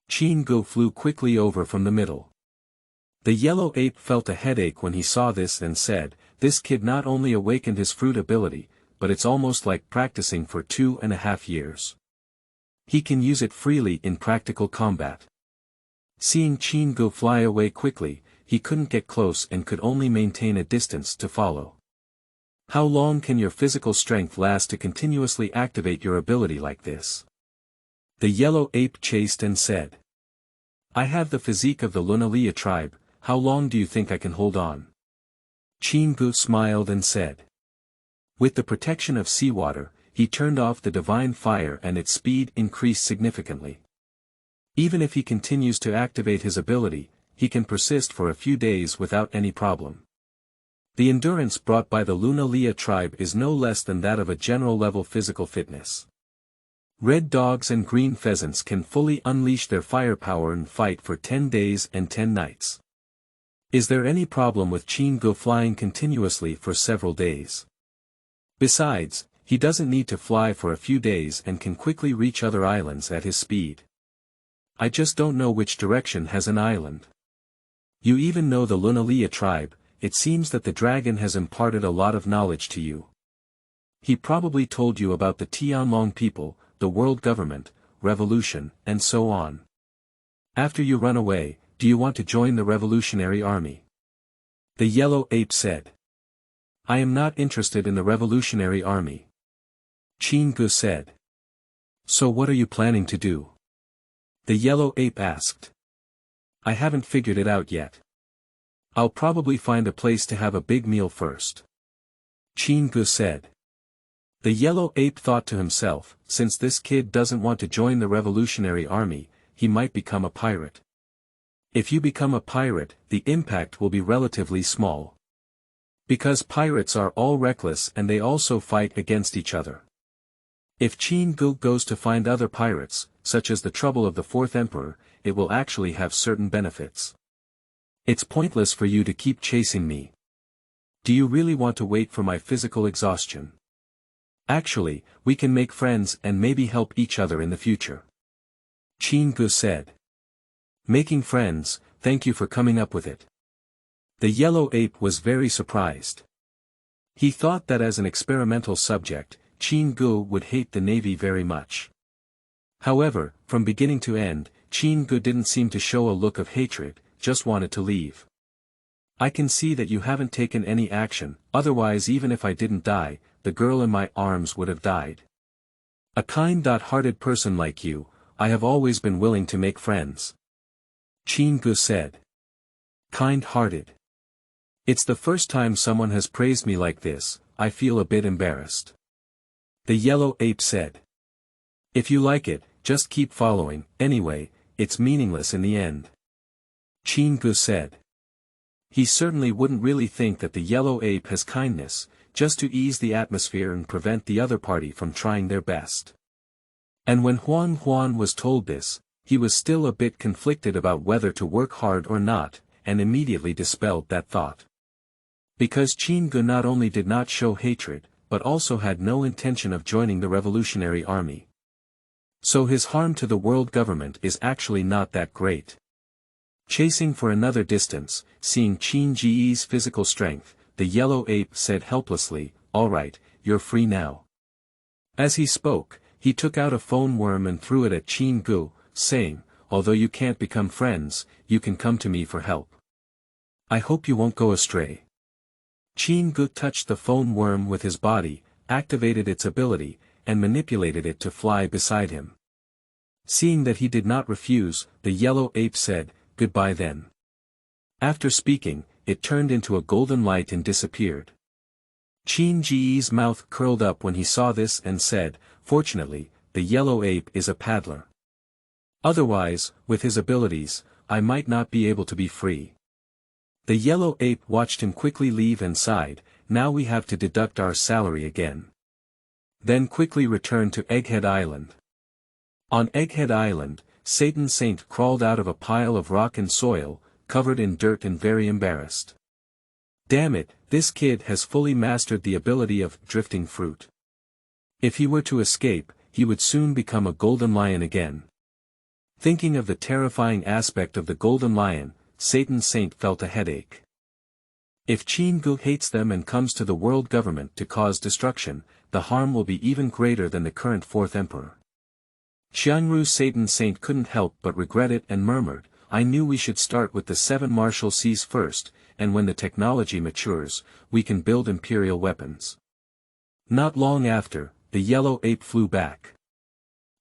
Qin Ge flew quickly over from the middle. The yellow ape felt a headache when he saw this and said, "This kid not only awakened his fruit ability, but it's almost like practicing for 2.5 years. He can use it freely in practical combat." Seeing Qin Ge fly away quickly, he couldn't get close and could only maintain a distance to follow. How long can your physical strength last to continuously activate your ability like this? The yellow ape chased and said, "I have the physique of the Lunalia tribe, how long do you think I can hold on?" Qin Ge smiled and said. With the protection of seawater, he turned off the divine fire and its speed increased significantly. Even if he continues to activate his ability, he can persist for a few days without any problem. The endurance brought by the Lunalia tribe is no less than that of a general-level physical fitness. Red dogs and green pheasants can fully unleash their firepower and fight for 10 days and 10 nights. Is there any problem with Qin Ge flying continuously for several days? Besides, he doesn't need to fly for a few days and can quickly reach other islands at his speed. I just don't know which direction has an island. You even know the Lunalia tribe, it seems that the dragon has imparted a lot of knowledge to you. He probably told you about the Tianlong people, the world government, revolution, and so on. After you run away, do you want to join the revolutionary army? The yellow ape said. I am not interested in the revolutionary army. Qin Ge said. So what are you planning to do? The yellow ape asked. I haven't figured it out yet. I'll probably find a place to have a big meal first. Qin Ge said. The yellow ape thought to himself, since this kid doesn't want to join the revolutionary army, he might become a pirate. If you become a pirate, the impact will be relatively small. Because pirates are all reckless and they also fight against each other. If Qin Ge goes to find other pirates, such as the trouble of the fourth emperor, it will actually have certain benefits. It's pointless for you to keep chasing me. Do you really want to wait for my physical exhaustion? Actually, we can make friends and maybe help each other in the future. Qin Ge said. Making friends, thank you for coming up with it. The yellow ape was very surprised. He thought that as an experimental subject, Qin Ge would hate the navy very much. However, from beginning to end, Qin Ge didn't seem to show a look of hatred, just wanted to leave. I can see that you haven't taken any action, otherwise even if I didn't die, the girl in my arms would have died. A kind-hearted person like you, I have always been willing to make friends. Qin Ge said. Kind-hearted. It's the first time someone has praised me like this, I feel a bit embarrassed. The yellow ape said. If you like it, just keep following, anyway, it's meaningless in the end. Qin Ge said. He certainly wouldn't really think that the yellow ape has kindness, just to ease the atmosphere and prevent the other party from trying their best. And when Huan was told this, he was still a bit conflicted about whether to work hard or not, and immediately dispelled that thought. Because Qin Ge not only did not show hatred, but also had no intention of joining the revolutionary army. So his harm to the world government is actually not that great. Chasing for another distance, seeing Qin Ge's physical strength, the yellow ape said helplessly, "Alright, you're free now." As he spoke, he took out a phone worm and threw it at Qin Ge, saying, "Although you can't become friends, you can come to me for help. I hope you won't go astray." Qin Ge touched the phone worm with his body, activated its ability, and manipulated it to fly beside him. Seeing that he did not refuse, the yellow ape said, "Goodbye then." After speaking, it turned into a golden light and disappeared. Qin Ge's mouth curled up when he saw this and said, "Fortunately, the yellow ape is a paddler. Otherwise, with his abilities, I might not be able to be free." The yellow ape watched him quickly leave and sighed, "Now we have to deduct our salary again." Then quickly returned to Egghead Island. On Egghead Island, Satan Saint crawled out of a pile of rock and soil, covered in dirt and very embarrassed. Damn it, this kid has fully mastered the ability of drifting fruit. If he were to escape, he would soon become a golden lion again. Thinking of the terrifying aspect of the golden lion, Satan Saint felt a headache. If Qin Ge hates them and comes to the world government to cause destruction, the harm will be even greater than the current fourth emperor. Xiangru Satan Saint couldn't help but regret it and murmured, "I knew we should start with the 7 martial seas first, and when the technology matures, we can build imperial weapons." Not long after, the yellow ape flew back.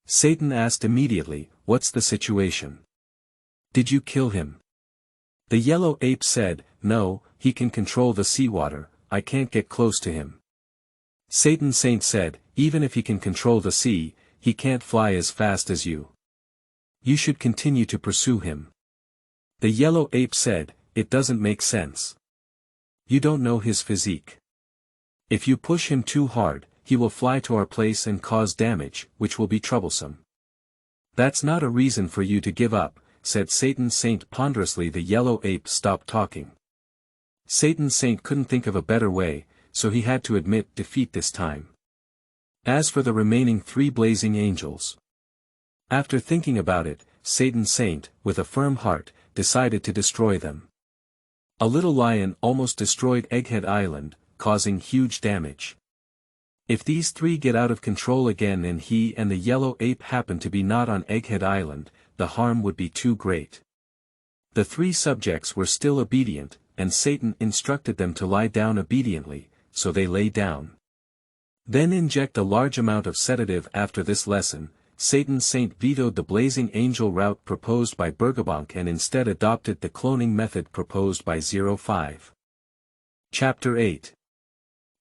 Satan asked immediately, "What's the situation? Did you kill him?" The yellow ape said, "No, he can control the seawater, I can't get close to him." Satan Saint said, "Even if he can control the sea, he can't fly as fast as you. You should continue to pursue him." The yellow ape said, "It doesn't make sense. You don't know his physique. If you push him too hard, he will fly to our place and cause damage, which will be troublesome." "That's not a reason for you to give up," said Satan Saint ponderously. The yellow ape stopped talking. Satan Saint couldn't think of a better way, so he had to admit defeat this time. As for the remaining 3 blazing angels, after thinking about it, Satan Saint, with a firm heart, decided to destroy them. A little lion almost destroyed Egghead Island, causing huge damage. If these 3 get out of control again and he and the yellow ape happen to be not on Egghead Island, the harm would be too great. The 3 subjects were still obedient, and Satan instructed them to lie down obediently, so they lay down. Then inject a large amount of sedative. After this lesson, Satan Saint vetoed the blazing angel route proposed by Ponk and instead adopted the cloning method proposed by 05. Chapter 8.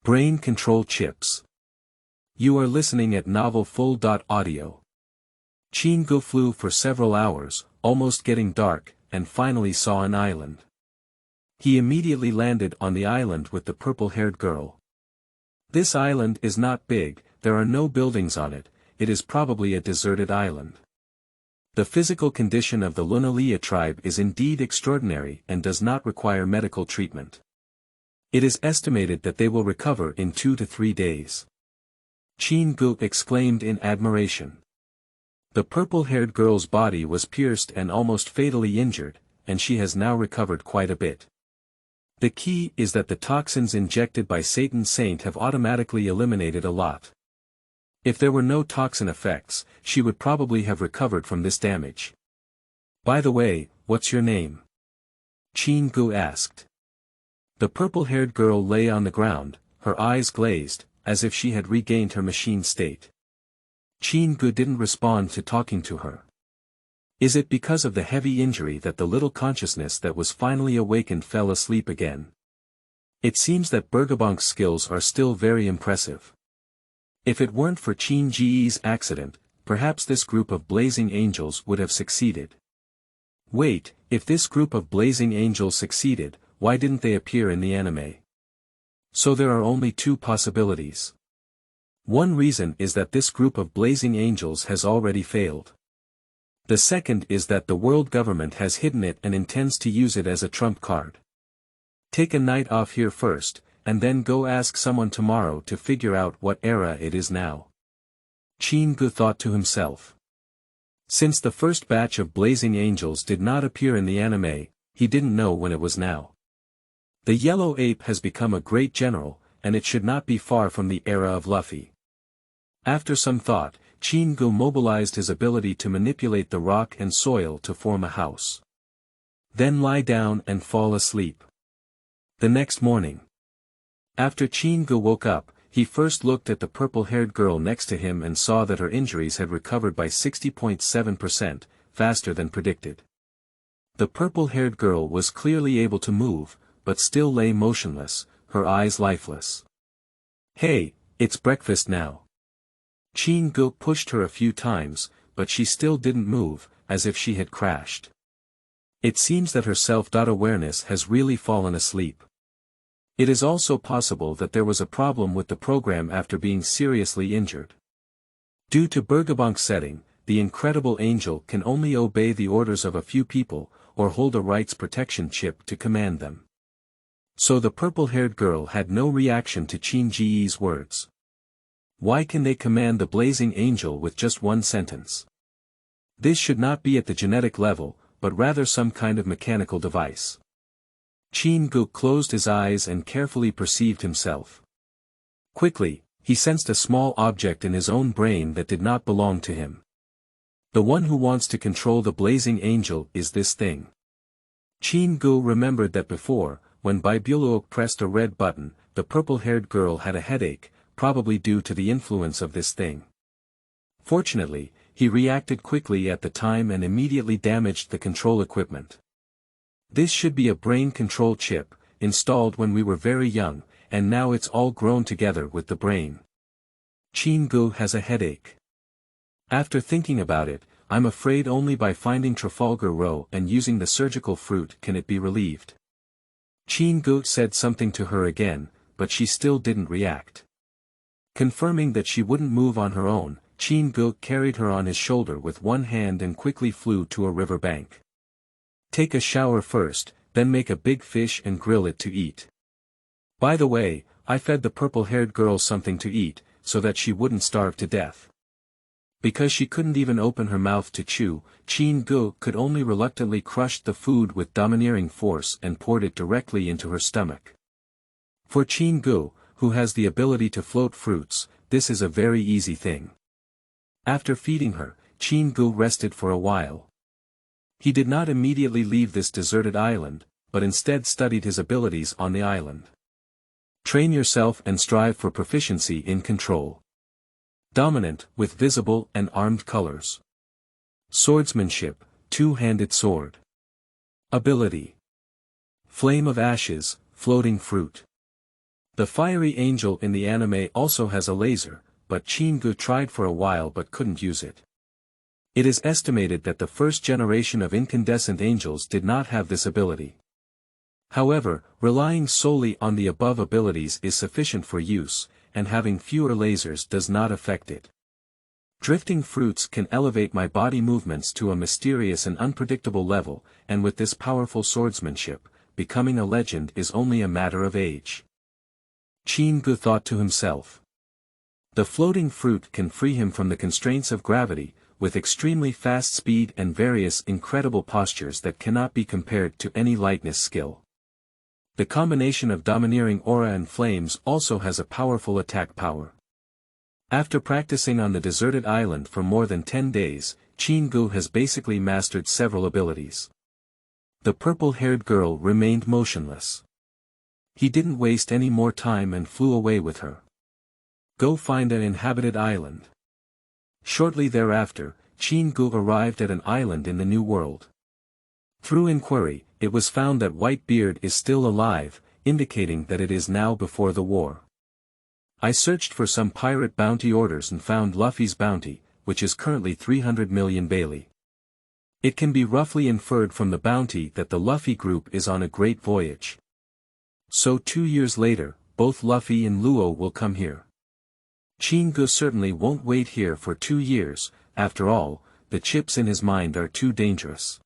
Brain Control Chips. You are listening at novel full.audio. Qin Ge flew for several hours, almost getting dark, and finally saw an island. He immediately landed on the island with the purple-haired girl. This island is not big, there are no buildings on it, it is probably a deserted island. The physical condition of the Lunalia tribe is indeed extraordinary and does not require medical treatment. It is estimated that they will recover in 2 to 3 days. Qin Ge exclaimed in admiration. The purple-haired girl's body was pierced and almost fatally injured, and she has now recovered quite a bit. The key is that the toxins injected by Satan's Saint have automatically eliminated a lot. If there were no toxin effects, she would probably have recovered from this damage. By the way, what's your name? Qin Ge asked. The purple-haired girl lay on the ground, her eyes glazed, as if she had regained her machine state. Qin Ge didn't respond to talking to her. Is it because of the heavy injury that the little consciousness that was finally awakened fell asleep again? It seems that Bergerbonk's skills are still very impressive. If it weren't for Qin Ge's accident, perhaps this group of blazing angels would have succeeded. Wait, if this group of blazing angels succeeded, why didn't they appear in the anime? So there are only 2 possibilities. One reason is that this group of blazing angels has already failed. The second is that the world government has hidden it and intends to use it as a trump card. Take a night off here first, and then go ask someone tomorrow to figure out what era it is now. Qin Ge thought to himself. Since the first batch of blazing angels did not appear in the anime, he didn't know when it was now. The yellow ape has become a great general, and it should not be far from the era of Luffy. After some thought, Qin Ge mobilized his ability to manipulate the rock and soil to form a house. Then lie down and fall asleep. The next morning. After Qin Ge woke up, he first looked at the purple-haired girl next to him and saw that her injuries had recovered by 60.7%, faster than predicted. The purple-haired girl was clearly able to move, but still lay motionless, her eyes lifeless. Hey, it's breakfast now. Qin Ge pushed her a few times, but she still didn't move, as if she had crashed. It seems that her self-awareness has really fallen asleep. It is also possible that there was a problem with the program after being seriously injured. Due to Bergerbonk's setting, the incredible angel can only obey the orders of a few people, or hold a rights protection chip to command them. So the purple-haired girl had no reaction to Qin Ge's words. Why can they command the blazing angel with just one sentence? This should not be at the genetic level, but rather some kind of mechanical device. Qin Ge closed his eyes and carefully perceived himself. Quickly, he sensed a small object in his own brain that did not belong to him. The one who wants to control the blazing angel is this thing. Qin Ge remembered that before, when Baibulook pressed a red button, the purple-haired girl had a headache, probably due to the influence of this thing. Fortunately, he reacted quickly at the time and immediately damaged the control equipment. This should be a brain control chip, installed when we were very young, and now it's all grown together with the brain. Qin Ge has a headache. After thinking about it, I'm afraid only by finding Trafalgar Row and using the surgical fruit can it be relieved. Qin Ge said something to her again, but she still didn't react. Confirming that she wouldn't move on her own, Qin Ge carried her on his shoulder with one hand and quickly flew to a river bank. Take a shower first, then make a big fish and grill it to eat. By the way, I fed the purple-haired girl something to eat, so that she wouldn't starve to death. Because she couldn't even open her mouth to chew, Qin Ge could only reluctantly crush the food with domineering force and poured it directly into her stomach. For Qin Ge, who has the ability to float fruits, this is a very easy thing. After feeding her, Qin Ge rested for a while. He did not immediately leave this deserted island, but instead studied his abilities on the island. Train yourself and strive for proficiency in control. Dominant, with visible and armed colors. Swordsmanship, two-handed sword. Ability. Flame of ashes, floating fruit. The fiery angel in the anime also has a laser, but Qin Ge tried for a while but couldn't use it. It is estimated that the first generation of incandescent angels did not have this ability. However, relying solely on the above abilities is sufficient for use, and having fewer lasers does not affect it. Drifting fruits can elevate my body movements to a mysterious and unpredictable level, and with this powerful swordsmanship, becoming a legend is only a matter of age. Qin Ge thought to himself. The floating fruit can free him from the constraints of gravity, with extremely fast speed and various incredible postures that cannot be compared to any lightness skill. The combination of domineering aura and flames also has a powerful attack power. After practicing on the deserted island for more than 10 days, Qin Ge has basically mastered several abilities. The purple-haired girl remained motionless. He didn't waste any more time and flew away with her. Go find an inhabited island. Shortly thereafter, Qin Ge arrived at an island in the New World. Through inquiry, it was found that Whitebeard is still alive, indicating that it is now before the war. I searched for some pirate bounty orders and found Luffy's bounty, which is currently 300 million Bailey. It can be roughly inferred from the bounty that the Luffy group is on a great voyage. So 2 years later, both Luffy and Luo will come here. Qin Ge certainly won't wait here for 2 years, after all, the chips in his mind are too dangerous.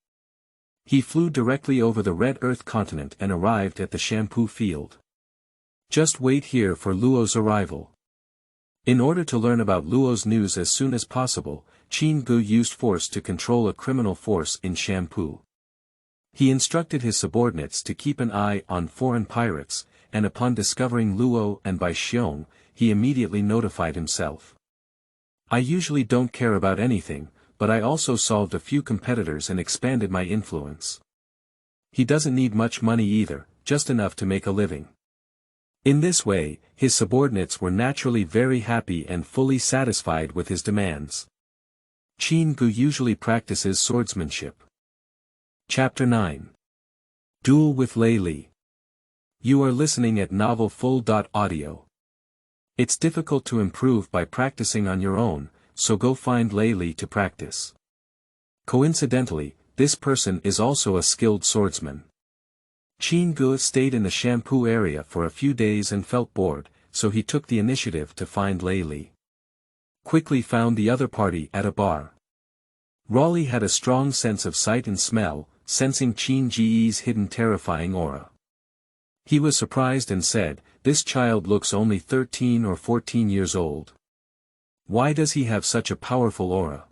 He flew directly over the Red Earth continent and arrived at the shampoo field. Just wait here for Luo's arrival. In order to learn about Luo's news as soon as possible, Qin Ge used force to control a criminal force in shampoo. He instructed his subordinates to keep an eye on foreign pirates, and upon discovering Luo and Bai Xiong, he immediately notified himself. I usually don't care about anything, but I also solved a few competitors and expanded my influence. He doesn't need much money either, just enough to make a living. In this way, his subordinates were naturally very happy and fully satisfied with his demands. Qin Ge usually practices swordsmanship. Chapter 9. Duel with Lei Li. You are listening at novelfull.audio. It's difficult to improve by practicing on your own, so go find Lei Li to practice. Coincidentally, this person is also a skilled swordsman. Qin Ge stayed in the shampoo area for a few days and felt bored, so he took the initiative to find Lei Li. Quickly found the other party at a bar. Raleigh had a strong sense of sight and smell, sensing Qin Ge's hidden terrifying aura. He was surprised and said, "This child looks only 13 or 14 years old. Why does he have such a powerful aura?"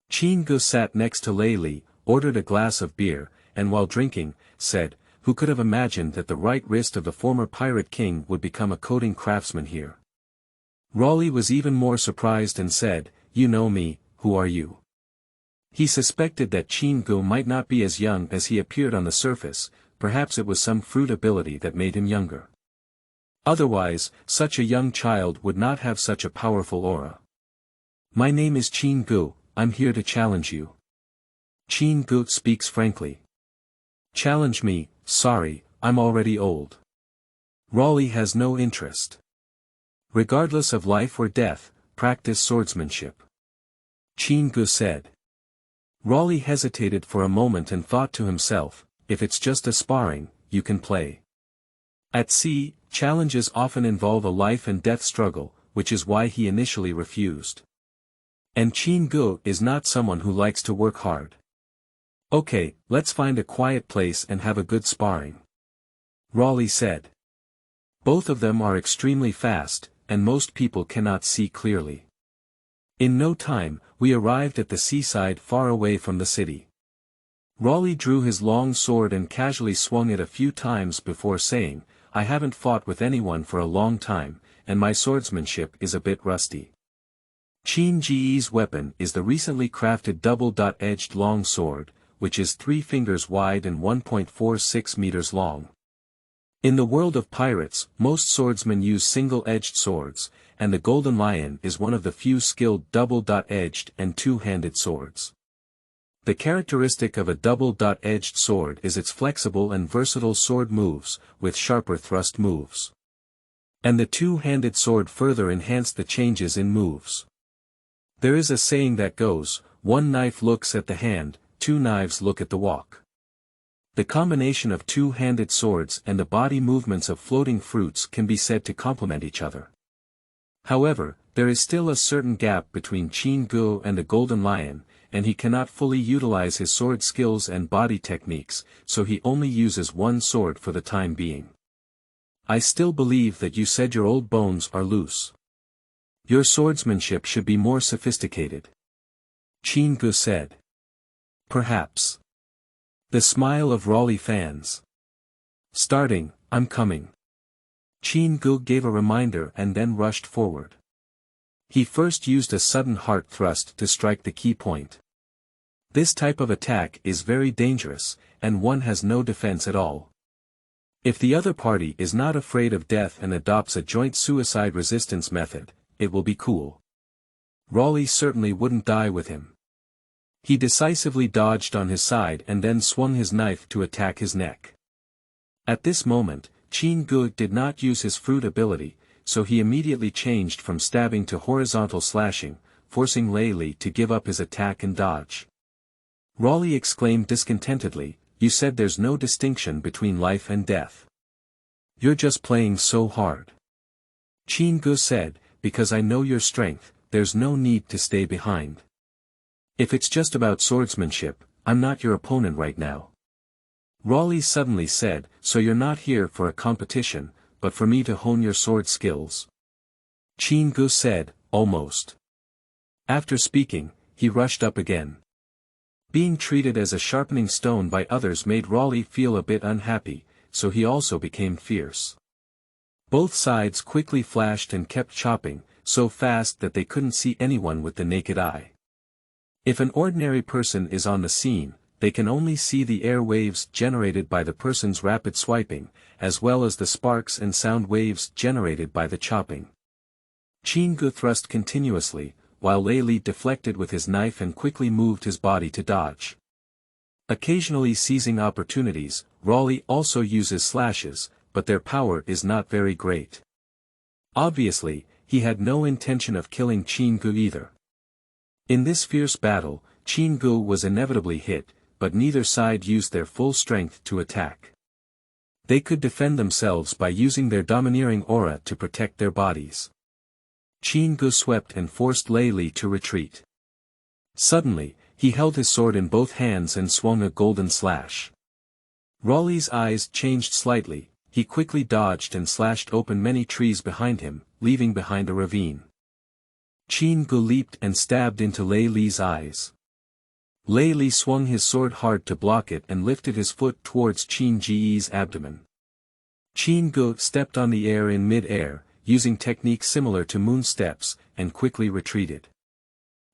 Qin Ge sat next to Lei Li, ordered a glass of beer, and while drinking, said, "Who could have imagined that the right wrist of the former pirate king would become a coding craftsman here?" Raleigh was even more surprised and said, "You know me, who are you?" He suspected that Qin Ge might not be as young as he appeared on the surface, perhaps it was some fruit ability that made him younger. Otherwise, such a young child would not have such a powerful aura. "My name is Qin Ge, I'm here to challenge you." Qin Ge speaks frankly. "Challenge me, sorry, I'm already old." Raleigh has no interest. "Regardless of life or death, practice swordsmanship," Qin Ge said. Raleigh hesitated for a moment and thought to himself, if it's just a sparring, you can play. At sea, challenges often involve a life and death struggle, which is why he initially refused. And Qin Ge is not someone who likes to work hard. "Okay, let's find a quiet place and have a good sparring," Raleigh said. Both of them are extremely fast, and most people cannot see clearly. In no time, we arrived at the seaside far away from the city. Raleigh drew his long sword and casually swung it a few times before saying, "I haven't fought with anyone for a long time, and my swordsmanship is a bit rusty." Qin Ge's weapon is the recently crafted double-edged long sword, which is 3 fingers wide and 1.46 meters long. In the world of pirates, most swordsmen use single-edged swords, and the Golden Lion is one of the few skilled double-edged and two-handed swords. The characteristic of a double-edged sword is its flexible and versatile sword moves, with sharper thrust moves. And the two-handed sword further enhanced the changes in moves. There is a saying that goes, one knife looks at the hand, two knives look at the walk. The combination of two-handed swords and the body movements of floating fruits can be said to complement each other. However, there is still a certain gap between Qin Ge and the Golden Lion, and he cannot fully utilize his sword skills and body techniques, so he only uses one sword for the time being. I still believe that you said your old bones are loose. Your swordsmanship should be more sophisticated. Qin Ge said. Perhaps. The smile of Raleigh fans. Starting, I'm coming. Qin Ge gave a reminder and then rushed forward. He first used a sudden heart thrust to strike the key point. This type of attack is very dangerous, and one has no defense at all. If the other party is not afraid of death and adopts a joint suicide resistance method, it will be cool. Raleigh certainly wouldn't die with him. He decisively dodged on his side and then swung his knife to attack his neck. At this moment, Qin Ge did not use his fruit ability, so he immediately changed from stabbing to horizontal slashing, forcing Lei Li to give up his attack and dodge. Raleigh exclaimed discontentedly, "You said there's no distinction between life and death. You're just playing so hard." Qin Ge said, "Because I know your strength, there's no need to stay behind. If it's just about swordsmanship, I'm not your opponent right now." Raleigh suddenly said, "So you're not here for a competition, but for me to hone your sword skills?" Qin Ge said, "Almost." After speaking, he rushed up again. Being treated as a sharpening stone by others made Raleigh feel a bit unhappy, so he also became fierce. Both sides quickly flashed and kept chopping, so fast that they couldn't see anyone with the naked eye. If an ordinary person is on the scene, they can only see the air waves generated by the person's rapid swiping, as well as the sparks and sound waves generated by the chopping. Qin Ge thrust continuously, while Lei Li deflected with his knife and quickly moved his body to dodge. Occasionally seizing opportunities, Raleigh also uses slashes, but their power is not very great. Obviously, he had no intention of killing Qin Ge either. In this fierce battle, Qin Ge was inevitably hit, but neither side used their full strength to attack. They could defend themselves by using their domineering aura to protect their bodies. Qin Ge swept and forced Lei Li to retreat. Suddenly, he held his sword in both hands and swung a golden slash. Raleigh's eyes changed slightly, he quickly dodged and slashed open many trees behind him, leaving behind a ravine. Qin Ge leaped and stabbed into Lei Li's eyes. Lei Li swung his sword hard to block it and lifted his foot towards Qin Ge's abdomen. Qin Ge stepped on the air in mid-air, using techniques similar to moon steps, and quickly retreated.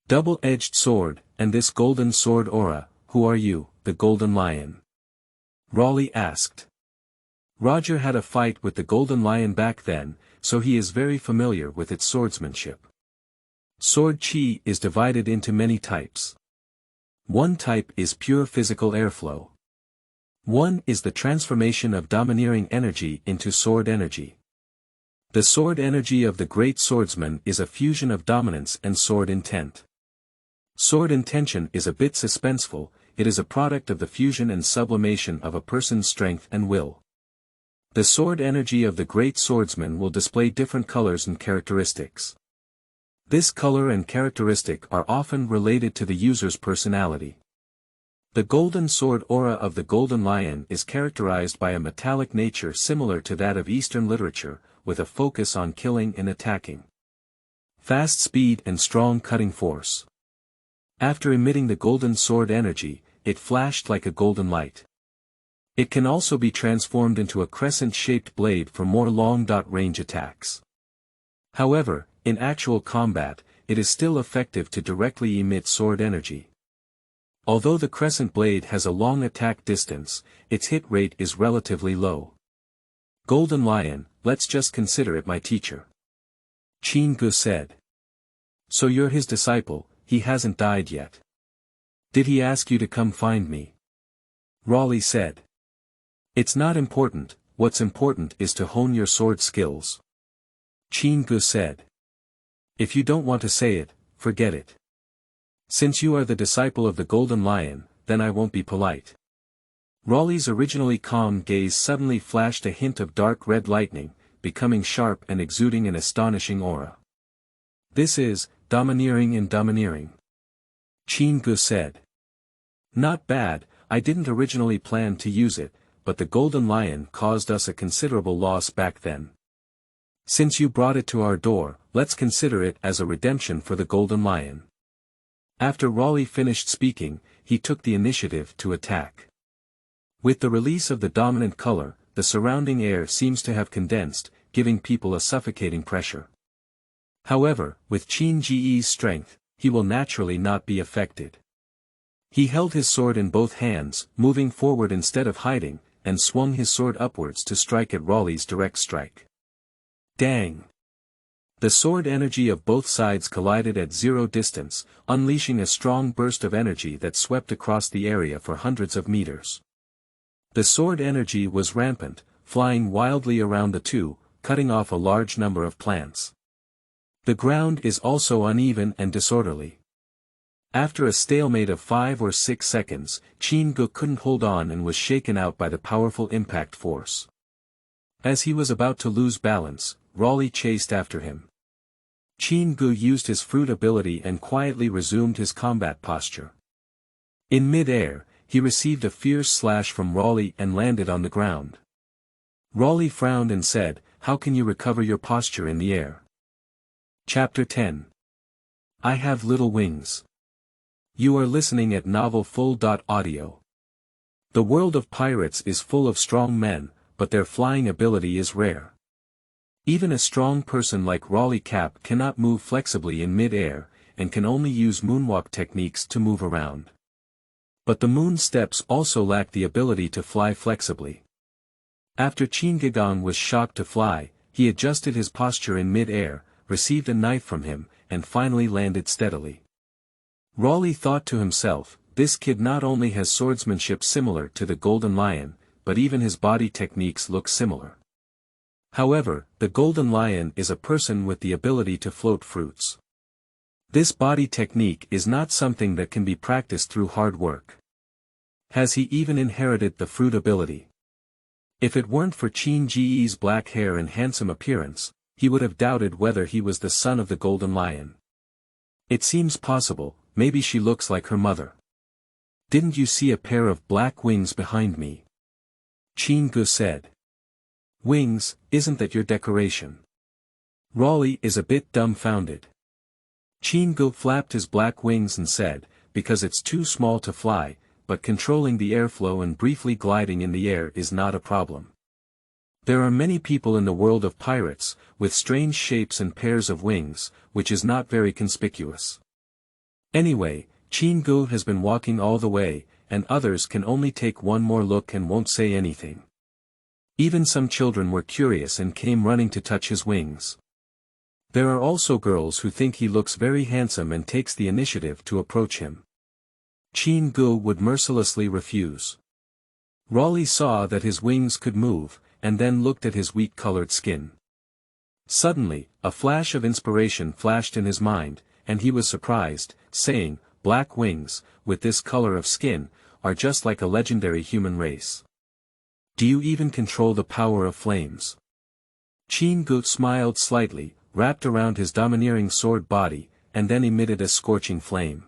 Double-edged sword, and this golden sword aura, who are you, the Golden Lion? Raleigh asked. Roger had a fight with the Golden Lion back then, so he is very familiar with its swordsmanship. Sword Qi is divided into many types. One type is pure physical airflow. One is the transformation of domineering energy into sword energy. The sword energy of the great swordsman is a fusion of dominance and sword intent. Sword intention is a bit suspenseful, it is a product of the fusion and sublimation of a person's strength and will. The sword energy of the great swordsman will display different colors and characteristics. This color and characteristic are often related to the user's personality. The golden sword aura of the Golden Lion is characterized by a metallic nature similar to that of Eastern literature, with a focus on killing and attacking. Fast speed and strong cutting force. After emitting the golden sword energy, it flashed like a golden light. It can also be transformed into a crescent-shaped blade for more long-range attacks. However, in actual combat, it is still effective to directly emit sword energy. Although the crescent blade has a long attack distance, its hit rate is relatively low. Golden Lion, let's just consider it my teacher. Qin Ge said. So you're his disciple, he hasn't died yet. Did he ask you to come find me? Raleigh said. It's not important, what's important is to hone your sword skills. Qin Ge said. If you don't want to say it, forget it. Since you are the disciple of the Golden Lion, then I won't be polite. Raleigh's originally calm gaze suddenly flashed a hint of dark red lightning, becoming sharp and exuding an astonishing aura. This is, domineering and domineering. Qin Ge said. Not bad, I didn't originally plan to use it, but the Golden Lion caused us a considerable loss back then. Since you brought it to our door, let's consider it as a redemption for the Golden Lion. After Raleigh finished speaking, he took the initiative to attack. With the release of the dominant color, the surrounding air seems to have condensed, giving people a suffocating pressure. However, with Qin Ge's strength, he will naturally not be affected. He held his sword in both hands, moving forward instead of hiding, and swung his sword upwards to strike at Raleigh's direct strike. Dang! The sword energy of both sides collided at zero distance, unleashing a strong burst of energy that swept across the area for hundreds of meters. The sword energy was rampant, flying wildly around the two, cutting off a large number of plants. The ground is also uneven and disorderly. After a stalemate of 5 or 6 seconds, Qin Ge couldn't hold on and was shaken out by the powerful impact force. As he was about to lose balance, Raleigh chased after him. Qin Ge used his fruit ability and quietly resumed his combat posture. In mid-air, he received a fierce slash from Raleigh and landed on the ground. Raleigh frowned and said, "How can you recover your posture in the air?" Chapter 10. I have little wings. You are listening at novel full.audio. The world of pirates is full of strong men, but their flying ability is rare. Even a strong person like Raleigh Cap cannot move flexibly in mid-air, and can only use moonwalk techniques to move around. But the moon steps also lack the ability to fly flexibly. After Qin Ge was shocked to fly, he adjusted his posture in mid-air, received a knife from him, and finally landed steadily. Raleigh thought to himself, this kid not only has swordsmanship similar to the Golden Lion, but even his body techniques look similar. However, the Golden Lion is a person with the ability to float fruits. This body technique is not something that can be practiced through hard work. Has he even inherited the fruit ability? If it weren't for Qin Ge's black hair and handsome appearance, he would have doubted whether he was the son of the Golden Lion. It seems possible, maybe she looks like her mother. Didn't you see a pair of black wings behind me? Qin Ge said. Wings, isn't that your decoration? Raleigh is a bit dumbfounded. Qin Ge flapped his black wings and said, because it's too small to fly, but controlling the airflow and briefly gliding in the air is not a problem. There are many people in the world of pirates, with strange shapes and pairs of wings, which is not very conspicuous. Anyway, Qin Ge has been walking all the way, and others can only take one more look and won't say anything. Even some children were curious and came running to touch his wings. There are also girls who think he looks very handsome and takes the initiative to approach him. Qin Ge would mercilessly refuse. Raleigh saw that his wings could move, and then looked at his weak-colored skin. Suddenly, a flash of inspiration flashed in his mind, and he was surprised, saying, "Black wings, with this color of skin, are just like a legendary human race. Do you even control the power of flames?" Qin Ge smiled slightly, wrapped around his domineering sword body, and then emitted a scorching flame.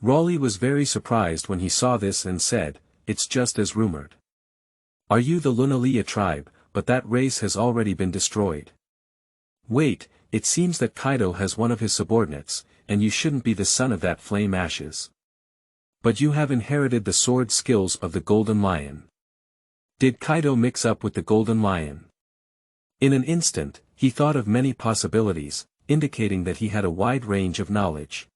Raleigh was very surprised when he saw this and said, "It's just as rumored. Are you the Lunalia tribe, but that race has already been destroyed. Wait, it seems that Kaido has one of his subordinates, and you shouldn't be the son of that flame ashes. But you have inherited the sword skills of the Golden Lion. Did Kaido mix up with the Golden Lion?" In an instant, he thought of many possibilities, indicating that he had a wide range of knowledge.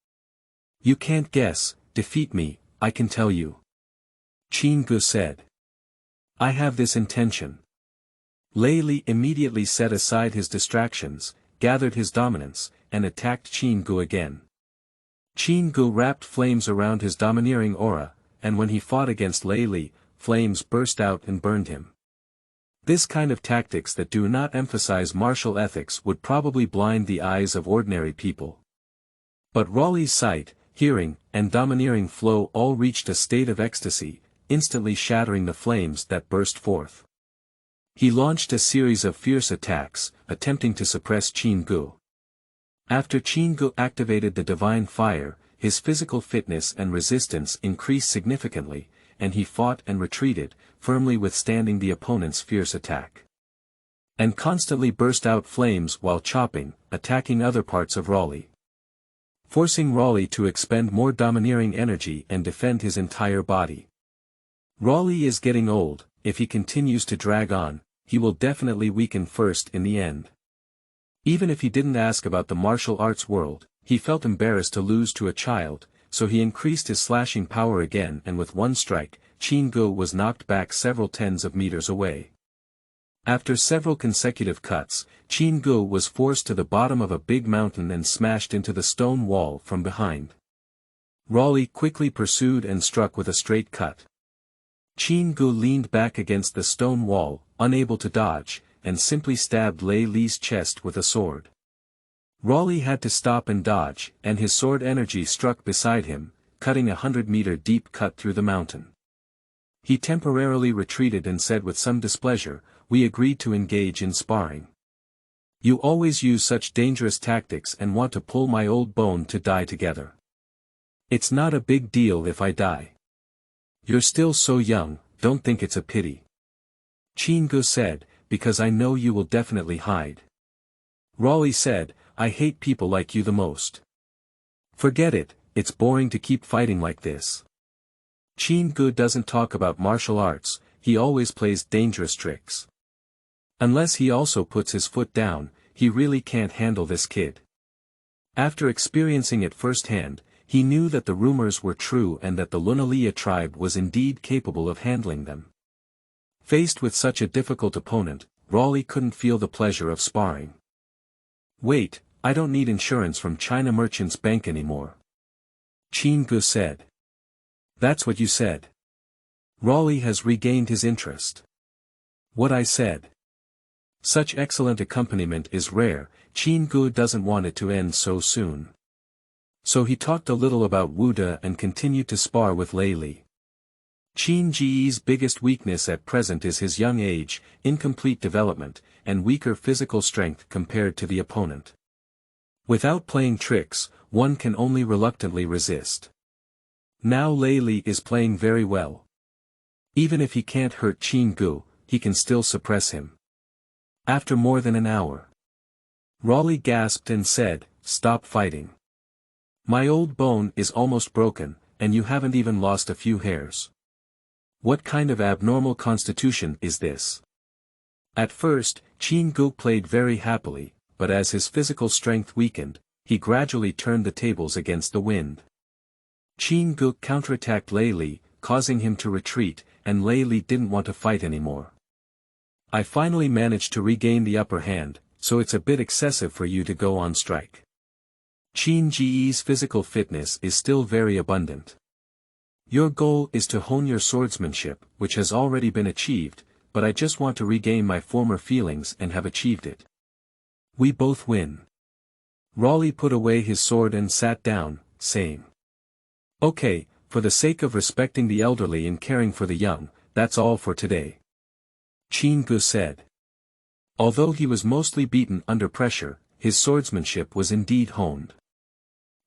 "You can't guess, defeat me, I can tell you," Qin Ge said. "I have this intention." Layli immediately set aside his distractions, gathered his dominance, and attacked Qin Ge again. Qin Ge wrapped flames around his domineering aura, and when he fought against Layli, flames burst out and burned him. This kind of tactics that do not emphasize martial ethics would probably blind the eyes of ordinary people. But Raleigh's sight, hearing, and domineering flow all reached a state of ecstasy, instantly shattering the flames that burst forth. He launched a series of fierce attacks, attempting to suppress Qin Ge. After Qin Ge activated the divine fire, his physical fitness and resistance increased significantly, and he fought and retreated, firmly withstanding the opponent's fierce attack. And constantly burst out flames while chopping, attacking other parts of Raleigh, forcing Raleigh to expend more domineering energy and defend his entire body. Raleigh is getting old. If he continues to drag on, he will definitely weaken first in the end. Even if he didn't ask about the martial arts world, he felt embarrassed to lose to a child, so he increased his slashing power again, and with one strike, Qin Ge was knocked back several tens of meters away. After several consecutive cuts, Qin Ge was forced to the bottom of a big mountain and smashed into the stone wall from behind. Raleigh quickly pursued and struck with a straight cut. Qin Ge leaned back against the stone wall, unable to dodge, and simply stabbed Lei Li's chest with a sword. Raleigh had to stop and dodge, and his sword energy struck beside him, cutting a 100-meter deep cut through the mountain. He temporarily retreated and said with some displeasure, "We agreed to engage in sparring. You always use such dangerous tactics and want to pull my old bone to die together. It's not a big deal if I die. You're still so young, don't think it's a pity." Qin Ge said, "Because I know you will definitely hide." Raleigh said, "I hate people like you the most. Forget it, it's boring to keep fighting like this." Qin Ge doesn't talk about martial arts, he always plays dangerous tricks. Unless he also puts his foot down, he really can't handle this kid. After experiencing it firsthand, he knew that the rumors were true and that the Lunalia tribe was indeed capable of handling them. Faced with such a difficult opponent, Raleigh couldn't feel the pleasure of sparring. "Wait, I don't need insurance from China Merchants Bank anymore," Qin Ge said. "That's what you said." Raleigh has regained his interest. "What I said. Such excellent accompaniment is rare, Qin Ge doesn't want it to end so soon." So he talked a little about Wu-De and continued to spar with Lei Li. Qin Ge's biggest weakness at present is his young age, incomplete development, and weaker physical strength compared to the opponent. Without playing tricks, one can only reluctantly resist. Now Lei Li is playing very well. Even if he can't hurt Qin Ge, he can still suppress him. After more than an hour, Raleigh gasped and said, "Stop fighting. My old bone is almost broken, and you haven't even lost a few hairs. What kind of abnormal constitution is this?" At first, Qin Ge played very happily, but as his physical strength weakened, he gradually turned the tables against the wind. Qin Ge counterattacked Lei Li, causing him to retreat, and Lei Li didn't want to fight anymore. "I finally managed to regain the upper hand, so it's a bit excessive for you to go on strike. Qin Ge's physical fitness is still very abundant. Your goal is to hone your swordsmanship, which has already been achieved, but I just want to regain my former feelings and have achieved it. We both win." Raleigh put away his sword and sat down, saying, "Okay, for the sake of respecting the elderly and caring for the young, that's all for today." Qin Ge said. Although he was mostly beaten under pressure, his swordsmanship was indeed honed.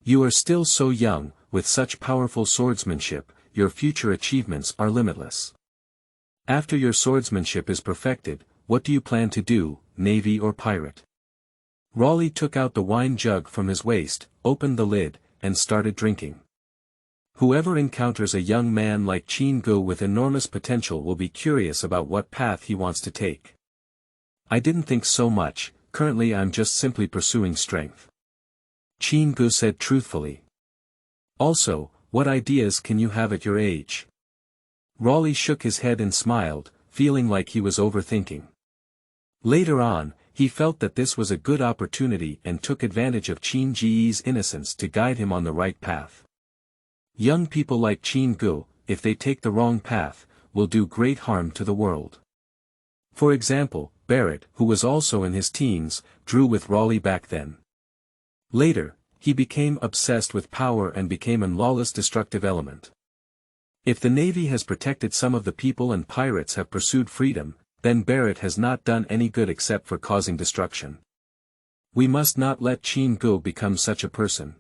"You are still so young, with such powerful swordsmanship, your future achievements are limitless. After your swordsmanship is perfected, what do you plan to do, navy or pirate?" Raleigh took out the wine jug from his waist, opened the lid, and started drinking. Whoever encounters a young man like Qin Ge with enormous potential will be curious about what path he wants to take. "I didn't think so much, currently I'm just simply pursuing strength," Qin Ge said truthfully. "Also, what ideas can you have at your age?" Raleigh shook his head and smiled, feeling like he was overthinking. Later on, he felt that this was a good opportunity and took advantage of Qin Ge's innocence to guide him on the right path. Young people like Qin Ge, if they take the wrong path, will do great harm to the world. For example, Barrett, who was also in his teens, drew with Raleigh back then. Later, he became obsessed with power and became a lawless destructive element. If the Navy has protected some of the people and pirates have pursued freedom, then Barrett has not done any good except for causing destruction. We must not let Qin Ge become such a person.